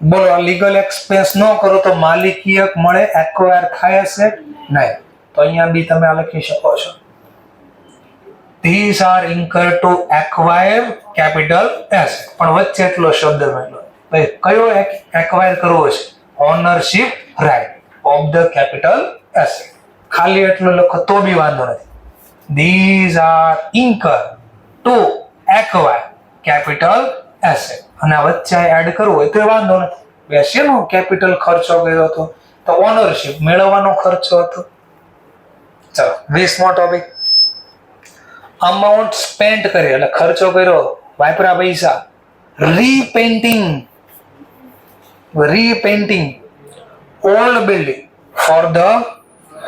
બોલો, લીગલ એક્સપેન્સ ન કરો તો માલિકીયત મળે, એક્વાયર થાય છે નહીં. તો અહીંયા બી તમે આ લખી શકો છો, these are incurred to acquire capital asset. પણ વચ્ચે એટલો શબ્દ મેળવો, ભાઈ કયો એક્વાયર કરવો છે? Ownership right of the capital asset. ખાલી એટલું લખો તો બી વાંધો નથી. these are incurred to acquire capital asset. અને વચ્ચે એડ કરવું હોય તો વાંધો નથી. શેનો કેપિટલ ખર્ચો કર્યો હતો? તો ઓનરશિપ મેળવવાનો ખર્ચો હતો. ચલો 20મો ટોપિક, અમાઉન્ટ સ્પેન્ટ કરી એટલે ખર્ચો કર્યો, વાપરા પૈસા. Repainting old building for the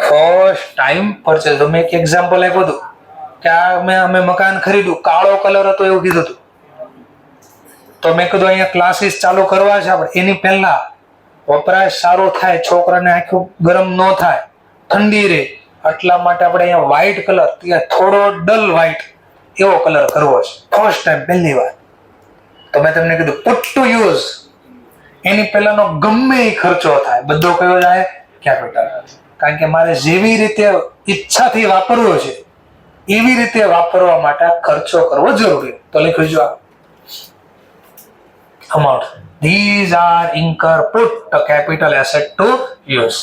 first time purchase. તો મેં એક એક્ઝામ્પલ આપ્યું હતું કે અમે મકાન ખરીદ્યું, કાળો કલર હતો એવું કીધું હતું. તો મેં કીધું અહીંયા ક્લાસીસ ચાલુ કરવા છે આપણે, એની પહેલા વપરાશ સારો થાય, છોકરાને આંખું ગરમ ન થાય, ઠંડી રહે, એટલા માટે આપણે અહીંયા વ્હાઈટ કલર, ત્યાં થોડો ડલ વ્હાઈટ એવો કલર કરવો છે ફર્સ્ટ ટાઈમ, પહેલી વાર. તો મેં તમને કીધું પુટ ટુ યુઝ, એની પહેલાનો ગમે એ ખર્ચો થાય બધો કયો જાય? કેપિટલ. કારણ કે મારે જેવી રીતે ઈચ્છાથી વાપરવો છે એવી રીતે વાપરવા માટે ખર્ચો કરવો જરૂરી. તો લખ્યું જો amount, these are incurred put the capital asset to use.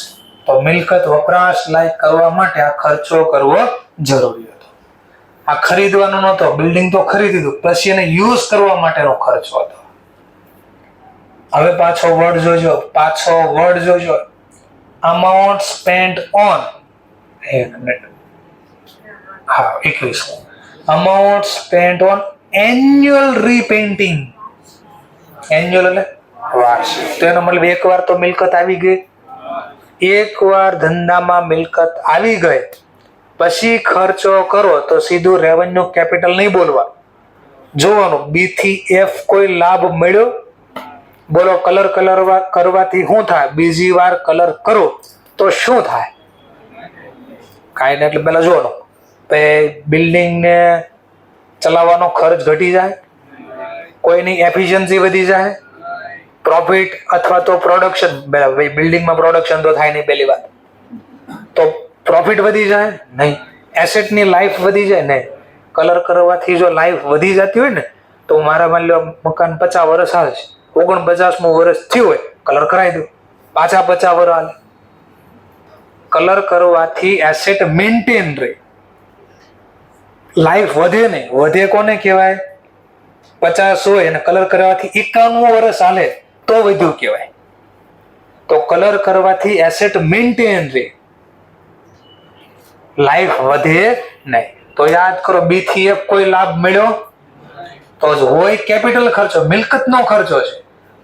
તો મિલકત વપરાશ લાયક કરવા માટે આ ખર્ચો કરવો જરૂરી હતો. આ ખરીદવાનો નહોતો, બિલ્ડિંગ તો ખરીદી દીધું, પછી એને યુઝ કરવા માટેનો ખર્ચો હતો. હવે પાછો વર્ડ જોજો, amount spent on, એક મિનિટ, હા 21, amount spent on annual repainting. Annual એટલે વાર્ષિક. તો એનો મતલબ એકવાર તો મિલકત આવી ગઈ, એકવાર ધંધામાં મિલકત આવી ગઈ પછી ખર્ચો કરો તો સીધું રેવન્યુ કેપિટલ નહીં બોલવા, જોવાનું બી થી એફ કોઈ લાભ મળ્યો? બોલો, કલર કરવાથી શું થાય? બીજી વાર કલર કરો તો શું થાય? કાંઈ નહીં. એટલે પેલા જોવાનું, બિલ્ડિંગ ને ચલાવવાનો ખર્ચ ઘટી જાય, કોઈની એફિશિયન્સી વધી જાય, પ્રોફિટ અથવા તો પ્રોડક્શન, બિલ્ડિંગમાં પ્રોડક્શન તો થાય નહીં પહેલી વાત, તો પ્રોફિટ વધી જાય નહીં, એસેટની લાઈફ વધી જાય નહીં. કલર કરવાથી જો લાઈફ વધી જતી હોય ને, તો મારા માની લો મકાન 50 વર્ષ હાલે છે, 49મું વર્ષ થયું હોય, કલર કરાવી દો, પાછા 50 વર્ષ હાલે. કલર કરવાથી એસેટ મેન્ટેન રહે, લાઈફ વધે નહીં. વધે કોને કહેવાય? 50 હોય અને કલર કરવાથી 91 વર્ષ હાલે તો વધ્યું કહેવાય. તો કલર કરવાથી એસેટ મેન્ટેન રહે, લાઈફ વધે નહીં. તો યાદ કરો, બી થી એફ કોઈ લાભ મળ્યો તો જ હોય. કેપિટલ ખર્ચો મિલકતનો ખર્ચો છે,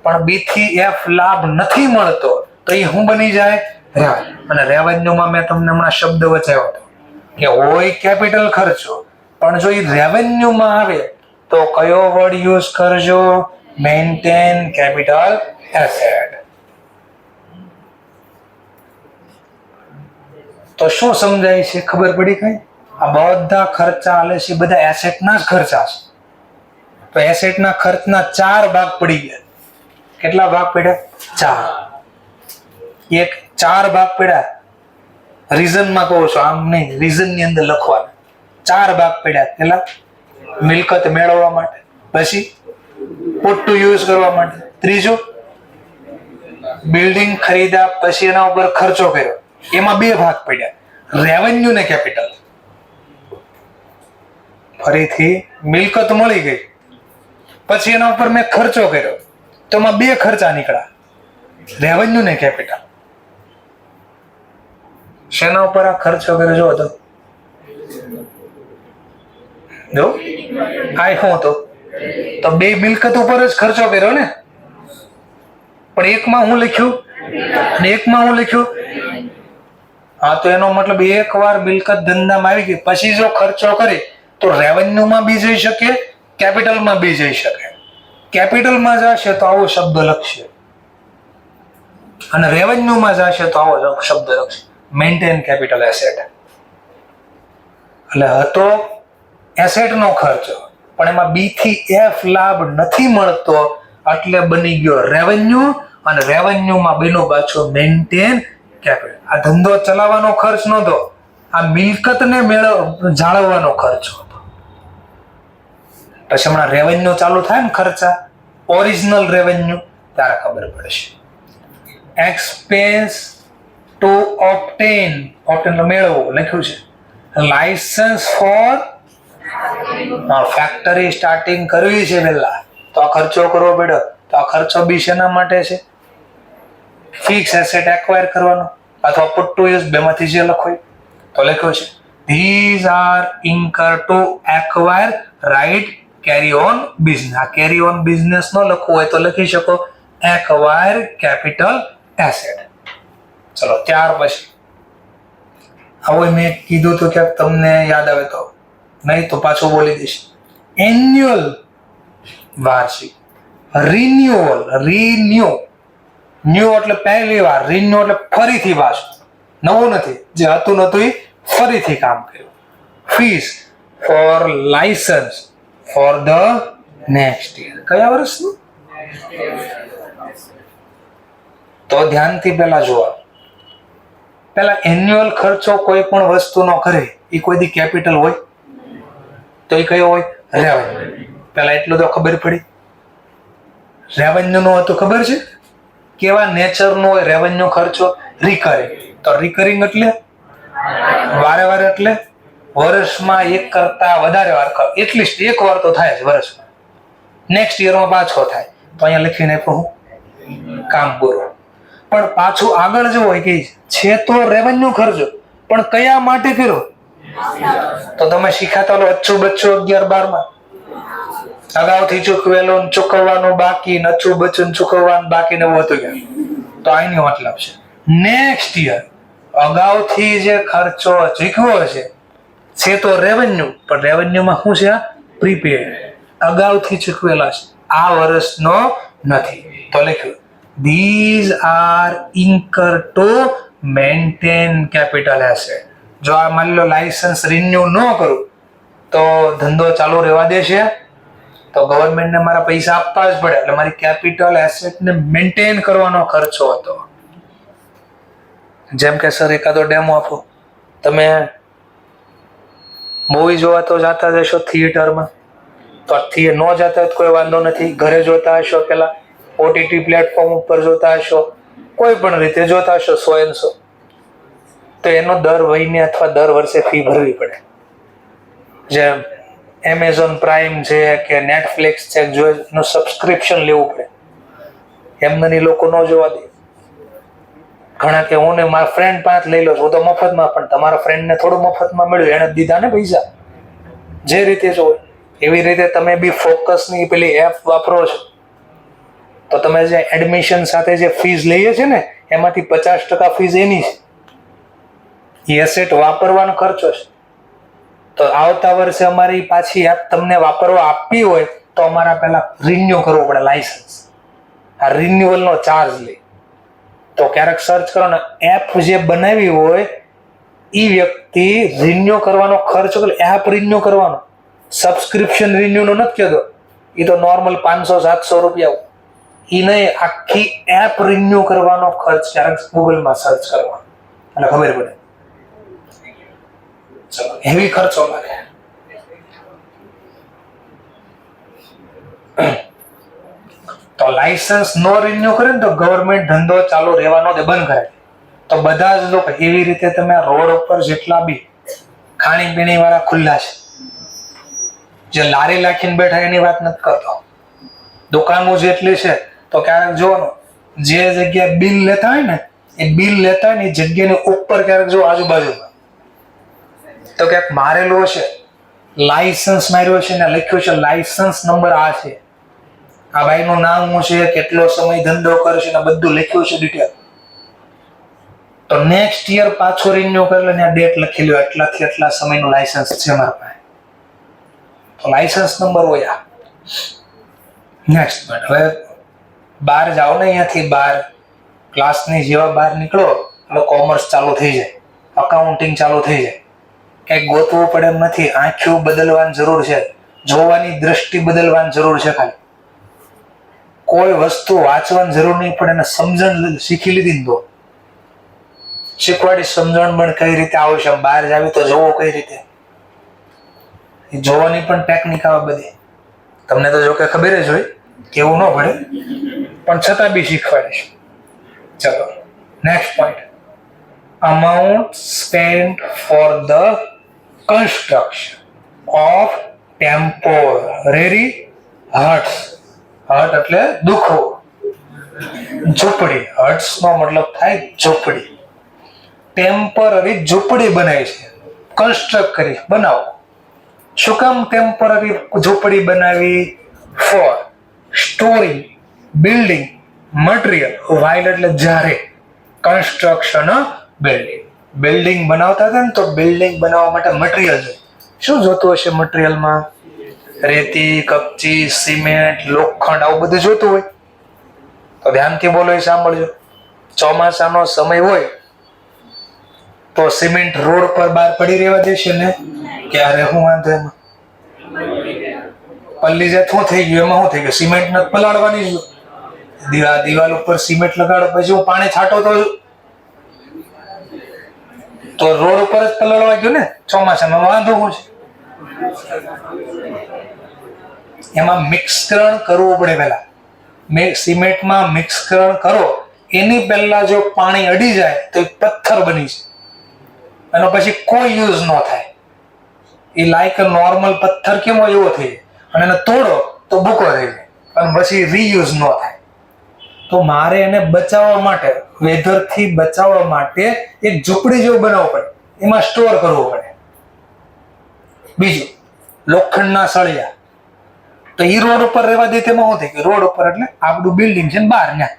પણ બી થી એફ લાભ નથી મળતો તો એ શું બની જાય? અને રેવન્યુમાં મેં તમને હમણાં શબ્દ વચાવ્યો હતો કે હોય કેપિટલ ખર્ચો, પણ જો એ રેવન્યુમાં આવે તો કયો વર્ડ યુઝ કરજો? Maintain capital asset. તો શું સમજાય છે? ખબર પડી કઈ? આ બધા ખર્ચા આલે છે બધા એસેટના જ ખર્ચા છે. તો એસેટના ખર્ચના 4 ભાગ પડી ગયા. કેટલા ભાગ પડ્યા? 4. એક 4 ભાગ પડ્યા. રીઝનમાં કહું છું, આમ નહીં, રીઝનની અંદર લખવાના. 4 ભાગ પડ્યા. પેલા મિલકત મેળવવા માટે, પછી પુટ ટુ યુઝ કરવા માટે, ત્રીજું બિલ્ડિંગ ખરીદ્યા પછી એના ઉપર ખર્ચો કર્યો, એમાં 2 ભાગ પડ્યા, રેવન્યુ ને કેપિટલ. ફરીથી મિલકત મળી ગઈ પછી એના ઉપર મેં ખર્ચો કર્યો તો એમાં 2 ખર્ચા નીકળ્યા, રેવન્યુ ને કેપિટલ. શેના ઉપર આ ખર્ચો કર્યો? જો તો જો આ શું તો 2 મિલકત ઉપર જ ખર્ચો કર્યો ને, પણ એકમાં હું લખ્યું અને એકમાં હું લખ્યું. હા, તો એનો મતલબ એકવાર મિલકત ધંધામાં આવી ગઈ પછી જો ખર્ચો કરે તો રેવન્યુમાં બી જઈ શકે, કેપિટલમાં બી જઈ શકે. કેપિટલમાં જશે તો આવો શબ્દ લખશે અને રેવન્યુમાં જશે તો આવો શબ્દ લખશે, મેન્ટેન કેપિટલ એસેટ. એટલે હતો એસેટનો ખર્ચો, પણ એમાં બી થી એફ લાભ નથી મળતો એટલે બની ગયો રેવન્યુ, અને રેવન્યુમાં બન્યો પાછો મેન્ટેન કેપિટલ. આ ધંધો ચલાવવાનો ખર્ચ નહોતો, આ મિલકતને જાળવવાનો ખર્ચ હતો. પછી હમણાં રેવન્યુ ચાલુ થાય ને ખર્ચા, ઓરિજિનલ રેવન્યુ, ત્યારે ખબર પડશે. એક્સપેન્સ ટુ ઓબ્ટેન, ઓબ્ટેન મેળવવું લખ્યું છે. લાયસન્સ ફોર ફેક્ટરી સ્ટાર્ટિંગ કરવી છે પહેલા, તો આ ખર્ચો કરવો પડ્યો. તો આ ખર્ચો બી શેના માટે છે? ફિક્સ એસેટ એક્વાયર કરવાનો અથવા પુટ ટુ યુઝ, બેમાંથી જે લખો તો લખ્યું છે these are incurred to acquire right carry on business. આ કેરી ઓન બિઝનેસ નો લખવું હોય તો લખી શકો એક્વાયર કેપિટલ એસેટ. ચલો, ત્યાર પછી હવે મેં કીધું તો ક્યાંક તમને યાદ આવે તો, નહીં તો પાછું બોલી દઈશ. એન્યુઅલ વાર્ષિક, રિન્યુઅલ, ન્યુ એટલે પહેલી વાર, રિન્યુ એટલે ફરીથી પાછું, નવું નથી, જે હતું નતું એ ફરીથી કામ કર્યું. Fees for license for the next year, કયા વર્ષનું? તો ધ્યાનથી પેલા જોવા. પેલા એન્યુઅલ ખર્ચો કોઈ પણ વસ્તુનો કરે એ કોઈ દી કેપિટલ હોય તો એ કયો હોય? રેવન્યુ. પેલા એટલું તો ખબર પડી. રેવન્યુ નો હતું ખબર છે કેવા નેચર નો હોય રેવન્યુ ખર્ચો? રિકરિંગ. તો રિકરિંગ એટલે વારે વારે, એટલે વર્ષમાં એક કરતા વધારે વાર, એટલીસ્ટ એક વાર તો થાય જ વર્ષમાં, નેક્સ્ટ યરમાં પાછો થાય. તો અહીંયા લખીને હું કામ પૂરું. પણ પાછું આગળ જો હોય કે છે તો રેવન્યુ ખર્ચો, પણ કયા માટે કર્યો? તો તમે શીખાતા લો અચ્છું બચ્ચું 11-12 માં, અગાઉથી ચૂકવેલું ચૂકવવાનું બાકી, નચું બચું ચૂકવવાનું બાકી ને એવું હતું ગયા. તો આનો મતલબ છે નેક્સ્ટ યર અગાઉથી જે ખર્ચો ચૂકવ્યો છે તો રેવન્યુ, પણ રેવન્યુમાં શું છે? પ્રીપેડ, અગાઉથી ચૂકવેલા છે, આ વર્ષનો નથી. તો લખ્યું these are incur to maintain capital asset. જો આ માની લો લાયસન્સ રિન્યુ ન કરું તો ધંધો ચાલુ રહેવા દેશે, તો ગવર્મેન્ટને મારા પૈસા આપવા જ પડે, એટલે મારી કેપિટલ એસેટને મેન્ટેન કરવાનો ખર્ચો હતો. જેમ કે સર એકાદો ડેમો આપો, તમે મૂવી જોવા તો જાતા જશો થિયેટરમાં, તો ન જતા હોય કોઈ વાંધો નથી, ઘરે જોતા હશો, પેલા ઓટીટી પ્લેટફોર્મ ઉપર જોતા હશો, કોઈ પણ રીતે જોતા હશો 100 તો એનો દર મહિને અથવા દર વર્ષે ફી ભરવી પડે. જેમ એમેઝોન પ્રાઇમ છે કે નેટફ્લિક્સ છે, જો એનું સબસ્ક્રિપ્શન લેવું પડે. એમને લોકો ન જોવા દે. ઘણા કે હું ને મારા ફ્રેન્ડ પાંચ લઈ લો છું, હું તો મફતમાં, પણ તમારા ફ્રેન્ડને થોડું મફતમાં મળ્યું, એને દીધા ને પૈસા. જે રીતે જો એવી રીતે તમે બી ફોકસની પેલી એપ વાપરો છો તો તમે જે એડમિશન સાથે જે ફીસ લઈએ છે ને એમાંથી 50% ફીસ એની છે. એ એસેટ વાપરવાનો ખર્ચો છે. તો આવતા વર્ષે અમારી પાછી એપ તમને વાપરવા આપવી હોય તો અમારા પહેલા રિન્યુ કરવું પડે લાયસન્સ. આ રિન્યુઅલનો ચાર્જ લે. તો ક્યારેક સર્ચ કરો ને, એપ જે બનાવી હોય એ વ્યક્તિ રિન્યુ કરવાનો ખર્ચ, એપ રિન્યુ કરવાનો, સબસ્ક્રિપ્શન રિન્યુ નો નથી કહેતો, એ તો નોર્મલ 500-700 રૂપિયા. એ નહીં, આખી એપ રિન્યુ કરવાનો ખર્ચ ક્યારેક ગૂગલમાં સર્ચ કરવાનો અને ખબર પડે. ચલો, એવી ખર્ચો લાગે. તો લાયસન્સ નો રિન્યુ કરે ને તો ગવર્મેન્ટ ધંધો ચાલુ રહેવાનો દે, બંધ કરે. તો બધા જ લોકો એવી રીતે, તમે રોડ ઉપર જેટલા બી ખાણીપીણી વાળા ખુલ્લા છે, જે લારી લાખીને બેઠા એની વાત નથી કરતો, દુકાનો જેટલી છે, તો ક્યારેક જોવાનું જે જગ્યાએ બિલ લેતા હોય ને એ બિલ લેતા હોય ને એ જગ્યાની ઉપર ક્યારેક જો આજુબાજુમાં તો ક્યાંક મારેલું છે, લાયસન્સ માર્યો છે ને લખ્યું છે લાયસન્સ નંબર આ છે, આ ભાઈનું નામ શું છે, કેટલો સમય ધંધો કરશે ને બધું લખ્યું છે ડિટેલ. તો નેક્સ્ટ યર પાછો રિન્યુ કરી લે ને ડેટ લખી લ્યો, એટલાથી એટલા સમયનું લાયસન્સ છે મારા પાસે. તો લાયસન્સ નંબર હોય. નેક્સ્ટ હવે બહાર જાઓ ને, અહીંયાથી બહાર ક્લાસની જેવા બહાર નીકળો એટલે કોમર્સ ચાલુ થઈ જાય, અકાઉન્ટિંગ ચાલુ થઈ જાય. કંઈક ગોતવું પડે એમ નથી, આંખો બદલવાની જરૂર છે, જોવાની દ્રષ્ટિ બદલવાની જરૂર છે. ખાલી કોઈ વસ્તુ વાંચવાની જરૂર નહીં પડે ને સમજણ શીખી લીધી ને તો શીખવાડી સમજણ પણ કઈ રીતે આવશે, બહાર જાવી તો જોવો કઈ રીતે, જોવાની પણ ટેકનિક આવે બધી. તમને તો જો કે ખબર જ હોય, કેવું ન પડે, પણ છતાં બી શીખવાડીશ. ચલો, next point, amount spent for the construction of temporary huts. હટ એટલે દુખો, ઝૂંપડી. હટ્સ નો મતલબ થાય ઝૂંપડી. ટેમ્પરરી ઝૂંપડી બનાવી છે, કન્સ્ટ્રક્ટ કરી, બનાવો. શું કામ ટેમ્પરરી ઝૂંપડી બનાવી? For storing building material, while એટલે જ્યારે, કન્સ્ટ્રક્શન બિલ્ડિંગ. બિલ્ડિંગ બનાવતા હતા ને તો બિલ્ડિંગ બનાવવા માટે મટીરિયલ જોઈએ. શું જોતું હશે મટીરિયલમાં? રેતી, કપચી, સિમેન્ટ, લોખંડ, આવું બધું જોતું હોય. તો ધ્યાનથી બોલો, એ સાંભળજો. ચોમાસાનો સમય હોય તો સિમેન્ટ રોડ પર બહાર પડી રહેવા દેશે ને? ક્યારે હું વાંધો એમાં પલ્લી જાય, શું થઈ ગયું? એમાં શું થઈ ગયું? સિમેન્ટ નથી પલાળવાની જ. દિવાલ ઉપર સિમેન્ટ લગાડો પછી હું પાણી છાંટો તો રોડ ઉપર જ પલાળવા ગયું ને. ચોમાસામાં વાંધો શું છે? એમાં મિક્સકરણ કરવું પડે પહેલા. સિમેન્ટમાં મિક્સકરણ કરો એની પહેલા જો પાણી અડી જાય તો એ પથ્થર બની છે, એનો પછી કોઈ યુઝ ન થાય. એ લાઈક નોર્મલ પથ્થર કેમ હોય એવો થઈ જાય, અને એને તોડો તો ભૂકો થઈ જાય, અને પછી રીયુઝ ન થાય. તો મારે એને બચાવવા માટે, વેધરથી બચાવવા માટે એક ઝૂંપડી જેવું બનાવવું પડે, એમાં સ્ટોર કરવું પડે. બીજું, લોખંડના સળિયા, તો ઈ રોડ ઉપર રહેવા દે તેમાં શું થઈ ગયું? રોડ ઉપર એટલે આપણું બિલ્ડિંગ છે ને બહાર ન્યા.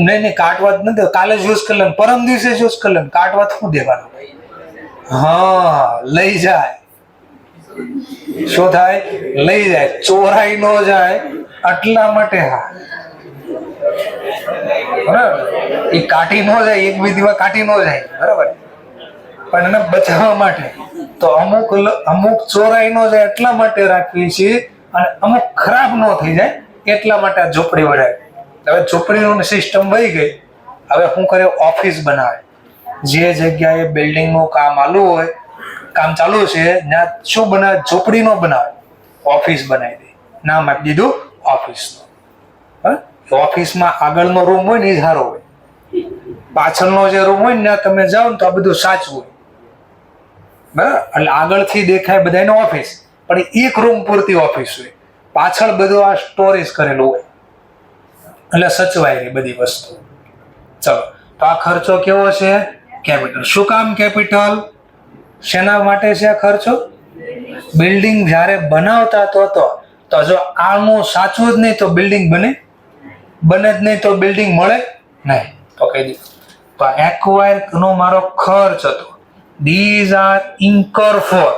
નહીં કાટવા જ નથી, કાલે જ યુઝ કરી લે, પરમ દિવસે જ યુઝ કરી લે, કાટવા શું દેવાનું? હા, લઈ જાય. શું થાય? લઈ જાય, ચોરાઈ ન જાય એટલા માટે. હા, બરાબર, એ કાઢી ન જાય, એક બે દિવસ કાઢી ન જાય, બરાબર, પણ એને બચાવવા માટે તો અમુક ચોરાઈ ન જાય એટલા માટે રાખવી છે, અને અમુક ખરાબ ન થઈ જાય એટલા માટે આ ઝૂંપડી બનાવી. હવે ઝૂંપડીની સિસ્ટમ વહી ગઈ. હવે શું કરે? ઓફિસ બનાવે. જે જગ્યાએ બિલ્ડિંગનું કામ ચાલુ છે ત્યાં શું બનાવે? ઝૂંપડી નો બનાવે, ઓફિસ બનાવી દે. નામ આપી દીધું ઓફિસનું. ઓફિસમાં આગળનો રૂમ હોય ને એ સારો હોય, પાછળનો જે રૂમ હોય ને ત્યાં તમે જાઓ ને તો આ બધું સાચું હોય, બરાબર. એટલે આગળથી દેખાય બધાનો ઓફિસ, પણ એક રૂમ પૂરતી ઓફિસ હોય, પાછળ બધું આ સ્ટોરેજ કરેલું હોય, એટલે સચવાય રહી બધી વસ્તુ. ચલો, તો આ ખર્ચો કેવો છે? કેપિટલ. શું કામ કેપિટલ? શેના માટે છે આ ખર્ચો? બિલ્ડિંગ જ્યારે બનાવતા તો જો આનું સાચું જ નહીં તો બિલ્ડિંગ બને? બને જ નહીં તો બિલ્ડિંગ મળે નહીં. તો કહી દીધું. તો એક્વાયર નો મારો ખર્ચ હતો. These are incurred for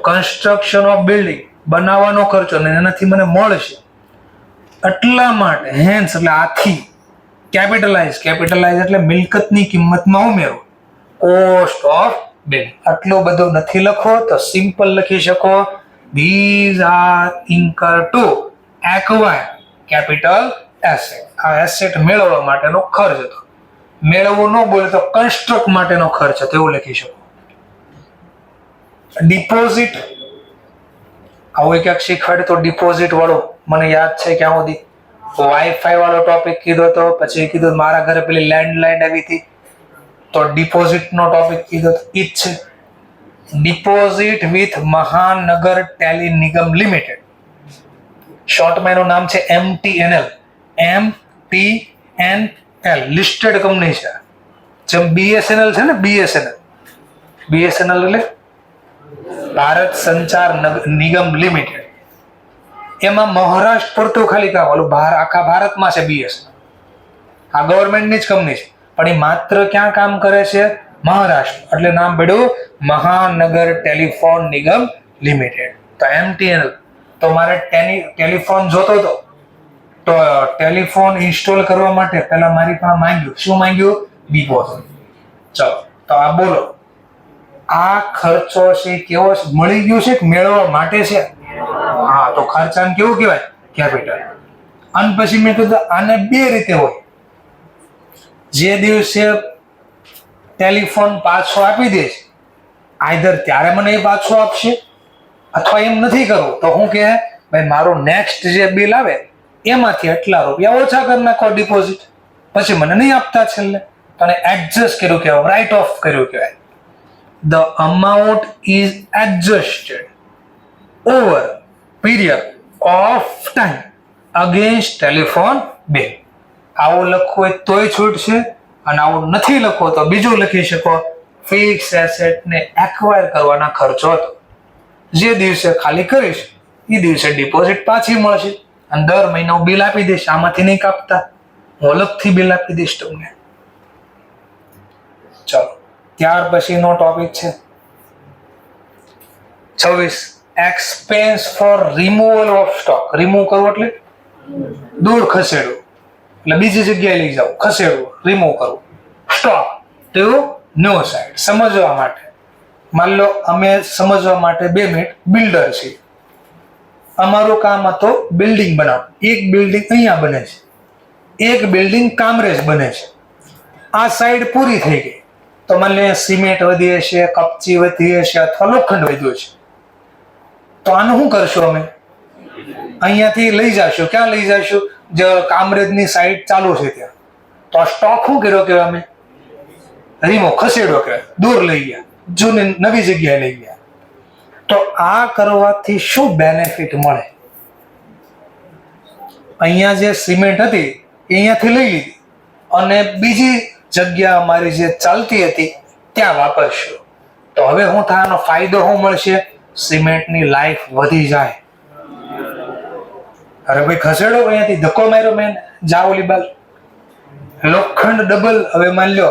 construction of building, બનાવવાનો ખર્ચો ને એનાથી મને મળશે એટલા માટે. હેન્સ એટલે આથી. કેપિટલાઇઝ એટલે મિલકતની કિંમતમાં ઉમેરો. Cost of building. આટલું બધું નથી લખો તો સિમ્પલ લખી શકો these are incurred to acquire capital asset. આ એસેટ મેળવવા માટેનો ખર્ચ હતો. મેળવવું ન બોલે તો કન્સ્ટ્રક્ટ માટેનો ખર્ચ હતો એવું લખી શકો. ડિપોઝિટ આવું ક્યાંક શીખવાડે તો ડિપોઝિટ વાળો મને યાદ છે ક્યાં સુધી વાઈફાઈ વાળો ટોપિક કીધો તો પછી કીધું મારા ઘરે પેલી લેન્ડલાઇન આવી હતી તો ડિપોઝિટ નો ટોપિક કીધો તો ઈ જ છે. ડિપોઝિટ વિથ મહાનગર ટેલી નિગમ લિમિટેડ. શોર્ટમાં એનું નામ છે MTNL. MTNL લિસ્ટેડ કંપની છે. જેમ BSNL છે ને, BSNL એટલે ભારત સંચાર નિગમ લિમિટેડ. એમાં મહારાષ્ટ્ર પૂરતું ખાલી કામ ઓલું આખા ભારતમાં છે BSNL. આ ગવર્મેન્ટની જ કંપની છે પણ એ માત્ર ક્યાં કામ કરે છે? મહારાષ્ટ્ર. એટલે નામ પડ્યું મહાનગર ટેલિફોન નિગમ લિમિટેડ. તો MTNL. તો મારે ટેલિફોન જોતો હતો તો ટેલિફોન ઇન્સ્ટોલ કરવા માટે પહેલા મારી પાસે માંગ્યું. શું માંગ્યું? ડિપોઝિટ. ચલો તો આ બોલો આ ખર્ચો છે કેવો મળી ગયું છે કે મેળવવા માટે છે? હા, તો ખર્ચાને કેવું કહેવાય? કેપિટલ. અને પછી મેં કીધું આને બે રીતે હોય. જે દિવસે ટેલિફોન પાછો આપી દેશ આઈધર ત્યારે મને એ પાછો આપશે અથવા એમ નથી કરવું તો હું કહે ભાઈ મારું નેક્સ્ટ જે બિલ આવે એમાંથી એટલા રૂપિયા ઓછા કરી નાખો ડિપોઝિટ, પછી મને નહીં આપતા છેલ્લે. તને એડજસ્ટ કર્યું કહેવાય, રાઇટ ઓફ કર્યું કહેવાય. The amount is adjusted over period of time against telephone bill. આવું લખવું હોય તોય છૂટ છે અને આવું નથી લખવું તો બીજું લખી શકો ફિક્સ એસેટ ને એક્વાયર કરવાના ખર્ચો હતો. જે દિવસે ખાલી કરીશ એ દિવસે ડિપોઝિટ પાછી મળશે અને દર મહિને હું બિલ આપી દઈશ. આમાંથી નહીં કાપતા, હું અલગથી બિલ આપી દઈશ તમને. ચલો ત્યાર પછીનો ટોપિક છે 26 expense for removal of stock. Remove કરવું એટલે દૂર ખસેડવું, એટલે બીજી જગ્યાએ લઈ જાવ, ખસેડવું, રિમૂવ કરવું. Stock two new site. સમજવા માટે માન લો અમે સમજવા માટે 2 મિનિટ બિલ્ડર છીએ. અમારું કામ હતું બિલ્ડિંગ બનાવવું. એક બિલ્ડિંગ અહીંયા બને છે, એક બિલ્ડિંગ કામરેજ બને છે. આ સાઈડ પૂરી થઈ ગઈ તો માની લો સિમેન્ટ વધી હશે, કપચી વધી હશે અથવા લોખંડ વધ્યું છે તો આનું શું કરશું? અમે અહીંયાથી લઈ જશું. ક્યાં લઈ જશું? જે કામરેજની સાઈડ ચાલુ છે ત્યાં. તો આ સ્ટોક શું કર્યો કે અમે રિમૂવ, ખસેડો કે દૂર લઈ ગયા, જૂની નવી જગ્યાએ લઈ ગયા. તો આ કરવાથી શું બેનિફિટ મળે? અહીંયા જે સિમેન્ટ હતી એ અહીંયાથી લઈ લીધી અને બીજી જગ્યા અમારી જે ચાલતી હતી ત્યાં વાપરશું. તો હવે શું થવાનો ફાયદો શું મળશે? સિમેન્ટની લાઈફ વધી જાય. અરે ભાઈ ખસેડો અહીંયાથી, ધક્કો માર્યો મેં, જાઓ ઓલી બાલ. લોખંડ ડબલ. હવે માની લો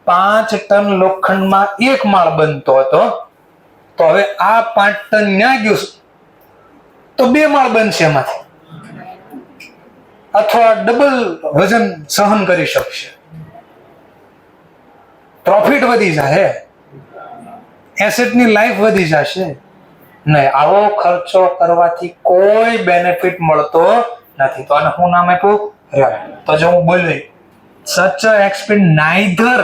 5 ટન લોખંડમાં 1 માળ બનતો હતો તો હવે આ 5 ટન ન્યા ગયું તો 2 માળ બનશે એમાંથી, અથવા ડબલ વજન સહન કરી શકશે. પ્રોફિટ વધી જાય, એસેટની લાઈફ વધી જશે. નહીં, આવો ખર્ચો કરવાથી કોઈ બેનિફિટ મળતો નથી. તો આને હું નામ આપ્યું? તો જો હું બોલી સચ એક્સપેન્સ નાઈધર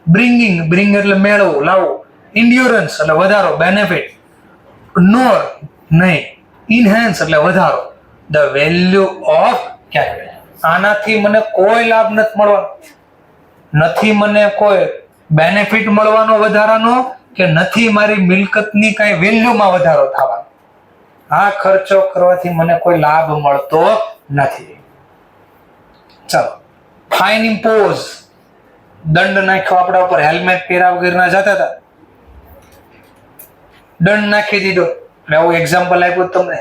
બ્રિંગ એટલે મેળવવું, લાવવું, ઇન્ડ્યોરન્સ એટલે વધારો, બેનિફિટ, નોર નહીં, ઇનહેન્સ એટલે વધારો ધ વેલ્યુ ઓફ કેપિટલ. આનાથી મને કોઈ લાભ નથી મળવાનો, નથી મને કોઈ બેનિફિટ મળવાનો વધારાનો, કે નથી મારી મિલકતની કઈ વેલ્યુમાં વધારો થવાનો. આ ખર્ચો કરવાથી મને કોઈ લાભ મળતો નથી. ચલો ફાઇન ઇમ્પોઝ. દંડ નાખ્યો આપણા ઉપર. હેલ્મેટ પહેર્યા વગરના જતા હતા, દંડ નાખી દીધો. મેં આવું એક્ઝામ્પલ આપ્યું તમને.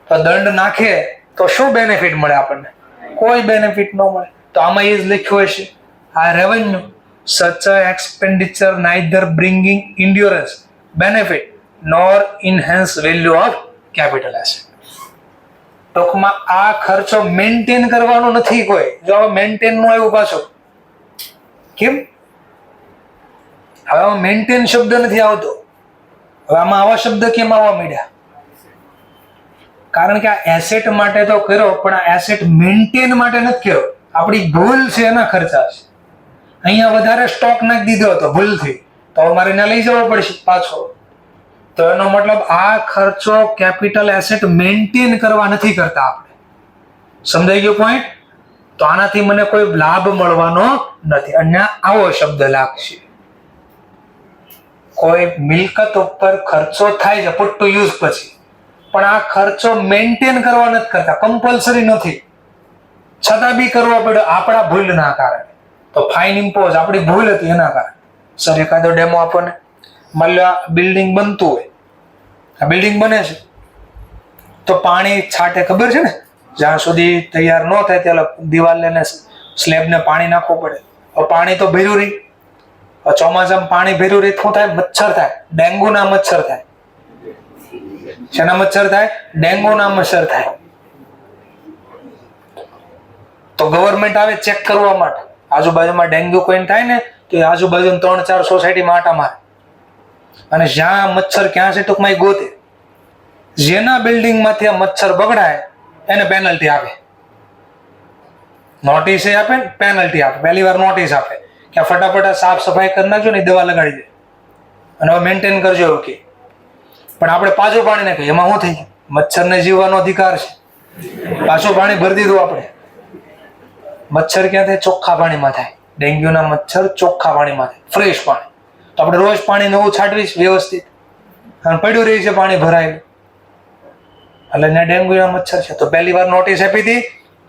તો દંડ નાખે તો શું બેનિફિટ મળે આપણને? કોઈ બેનિફિટ ન મળે. તો આમાં એ જ લખ્યું હશે, આ revenue such a expenditure neither bringing endurance benefit nor enhance value of capital asset. ટૂંકમાં આ ખર્ચો મેન્ટેન કરવાનો નથી કોઈ. જો મેન્ટેન નું આવ્યું પાછું, કેમ? હવે આમાં મેન્ટેન શબ્દ નથી આવતો. હવે આમાં આવા શબ્દ કેમ આવવા માંડ્યા? કારણ કે આ એસેટ માટે તો કર્યો, પણ આ એસેટ મેન્ટેન માટે નથી કર્યો. આપણી ભૂલ છે એના ખર્ચા છે. અહીંયા વધારે સ્ટોક નાખી દીધો હતો ભૂલથી, તો મારે એને લઈ જવો પડશે પાછો. તો એનો મતલબ આ ખર્ચો કેપિટલ એસેટ મેન્ટેન કરવા નથી કરતા આપણે. સમજાઈ ગયો પોઈન્ટ? તો આનાથી મને કોઈ લાભ મળવાનો નથી. અને આવો શબ્દ લાગશે, કોઈ મિલકત ઉપર ખર્ચો થાય છે પુટ ટુ યુઝ પછી, પણ આ ખર્ચો મેન્ટેન કરવા નથી કરતા, કમ્પલસરી નથી, છતાં બી કરવો પડ્યો આપણા ભૂલના કારણે. તો ફાઇન ઇમ્પોઝ આપણી ભૂલ હતી એના કારણે. સર એકાદો ડેમો આપો ને. માની લો બિલ્ડિંગ બનતું હોય, આ બિલ્ડિંગ બને છે તો પાણી છાંટે, ખબર છે ને? જ્યાં સુધી તૈયાર ન થાય ત્યાં દિવાલને સ્લેબને પાણી નાખવું પડે. પાણી તો ભર્યું રહી, ચોમાસામાં પાણી ભર્યું રહી શું થાય? મચ્છર થાય, ડેન્ગ્યુના મચ્છર થાય. શેના મચ્છર થાય? ડેન્ગ્યુના મચ્છર થાય. તો ગવર્મેન્ટ આવે ચેક કરવા માટે. આજુબાજુમાં ડેન્ગ્યુ કોઈને થાય ને તો આજુબાજુ 3-4 સોસાયટીમાં આટા મારે, અને જ્યાં મચ્છર ક્યાં છે ટૂંકમાં એ ગોતે. જેના બિલ્ડિંગમાંથી આ મચ્છર બગડાય એને પેનલ્ટી આપે. નોટિસ આપે ને પેનલ્ટી આપે. પહેલી વાર નોટિસ આપે કે ફટાફટ સાફ સફાઈ કરી નાખજો ને, દવા લગાડી દે અને હવે મેન્ટેન કરજો એવું કે. પણ આપણે પાછું પાણી નાખીએ, એમાં શું થઈ ગયું? મચ્છરને જીવવાનો અધિકાર છે, પાછું પાણી ભરી દીધું આપણે. મચ્છર ક્યાં થાય? ચોખ્ખા પાણીમાં થાય. ડેન્ગ્યુના મચ્છર ચોખ્ખા પાણીમાં થાય, ફ્રેશ પાણી. તો આપણે રોજ પાણી નવું છાંટવીશ વ્યવસ્થિત, અને પડ્યું રહી છે પાણી ભરાયેલું, એટલે ત્યાં ડેન્ગ્યુના મચ્છર છે. તો પહેલી વાર નોટિસ આપી હતી,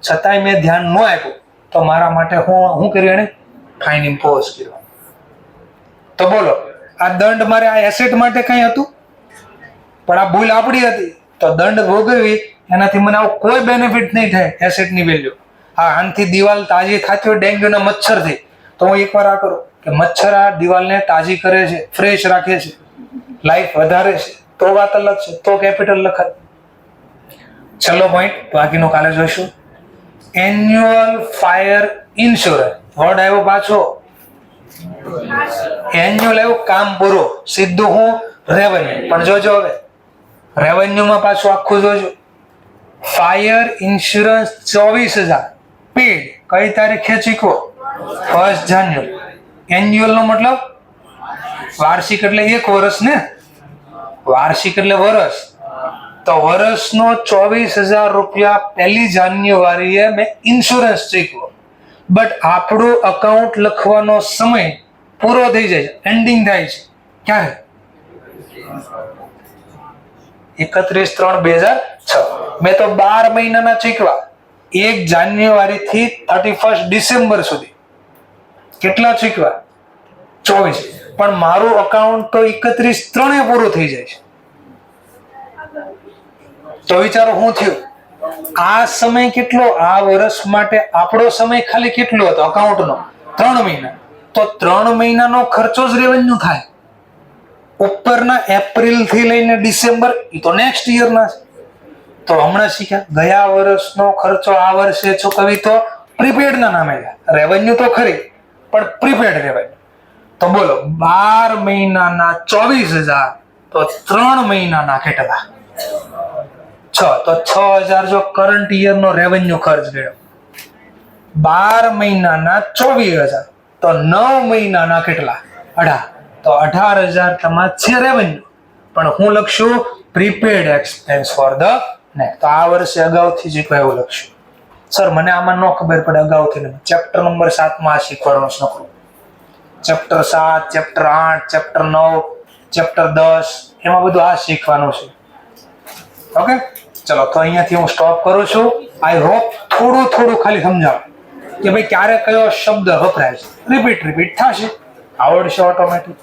છતાંય મેં ધ્યાન ન આપ્યું, તો મારા માટે હું કર્યું? એને ફાઇન ઇમ્પોઝ કર્યો. તો બોલો, આ દંડ મારે આ એસેટ માટે કઈ હતું, પણ આ ભૂલ આપણી હતી, તો દંડ ભોગવી એનાથી મને આવું કોઈ બેનિફિટ નહીં થાય એસેટની વેલ્યુ. હા, આનાથી દિવાલ તાજી થતી હોય ડેન્ગ્યુના મચ્છરથી, તો હું એકવાર આ કરું કે મચ્છર આ દિવાલને તાજી કરે છે, ફ્રેશ રાખે છે, લાઈફ વધારે છે, તો વાત અલગ છે, તો કેપિટલ લખાય. છેલ્લો પોઈન્ટ, બાકીનું કાલે જોઈશું. Annual fire insurance. વર્ડ આવ્યો પાછો, એન્યુઅલ આવ્યું, કામ પૂરું, સીધું હું રેવન્યુ. પણ જોજો હવે રેવન્યુમાં પાછું આખું જોજો. Fire insurance 24,000 paid. કઈ તારીખે ચૂકવો? 1 જાન્યુઆરી. એન્યુઅલ નો મતલબ વાર્ષિક, એટલે 1 વર્ષ ને. વાર્ષિક એટલે વર્ષ. તો વર્ષનો 24,000 રૂપિયા 1 જાન્યુઆરીએ મેં ઇન્સ્યોરન્સ ચૂકવો. બટ આપણું અકાઉન્ટ લખવાનો સમય પૂરો થઈ જાય, એન્ડિંગ થાય છે ક્યારે? 31/3/2006. મેં તો 12 મહિનાના ચૂકવા, 1 જાન્યુઆરી થી 31 ડિસેમ્બર સુધી. કેટલા ચૂકવા? 24. પણ મારું અકાઉન્ટ તો 31/3 પૂરું થઈ જાય છે. તો વિચારો શું થયું? આ સમય કેટલો? આ વર્ષ માટે આપણો સમય ખાલી કેટલો હતો અકાઉન્ટનો? 3 મહિના. તો 3 મહિનાનો ખર્ચો જ રેવન્યુ થાય. ઉપરના એપ્રિલ થી લઈને ડિસેમ્બર, એ તો નેક્સ્ટ યરના છે. તો હમણાં શીખ્યા, ગયા વર્ષનો ખર્ચો આ વર્ષે ચૂકવી તો પ્રીપેડ ના નામે રેવન્યુ તો ખરી, પણ પ્રીપેડ રેવન્યુ. તો બોલો 12 મહિનાના 24,000, તો 3 મહિનાના કેટલા? 6. તો 6,000 જો કરંટ યર નો રેવન્યુ ખર્ચ ગયો, 12 મહિનાના 24,000, તો 9 મહિનાના કેટલા? 18. તો 18,000 તમારે છે રેવન્યુ, પણ હું લખશું prepaid expense for the next. તો આ વર્ષે અગાઉથી જ એવું લખશું. સર મને આમાં ન ખબર પડે અગાઉથી. ચેપ્ટર નંબર 7 માં આ શીખવાનું છે. ચેપ્ટર 7, ચેપ્ટર 8, ચેપ્ટર 9, ચેપ્ટર 10, એમાં બધું આ શીખવાનું છે. ઓકે, ચલો તો અહીંયાથી હું સ્ટોપ કરું છું. આઈ હોપ થોડું ખાલી સમજાવો કે ભાઈ ક્યારે કયો શબ્દ વપરાય છે. રિપીટ થશે, આવડશે ઓટોમેટિક.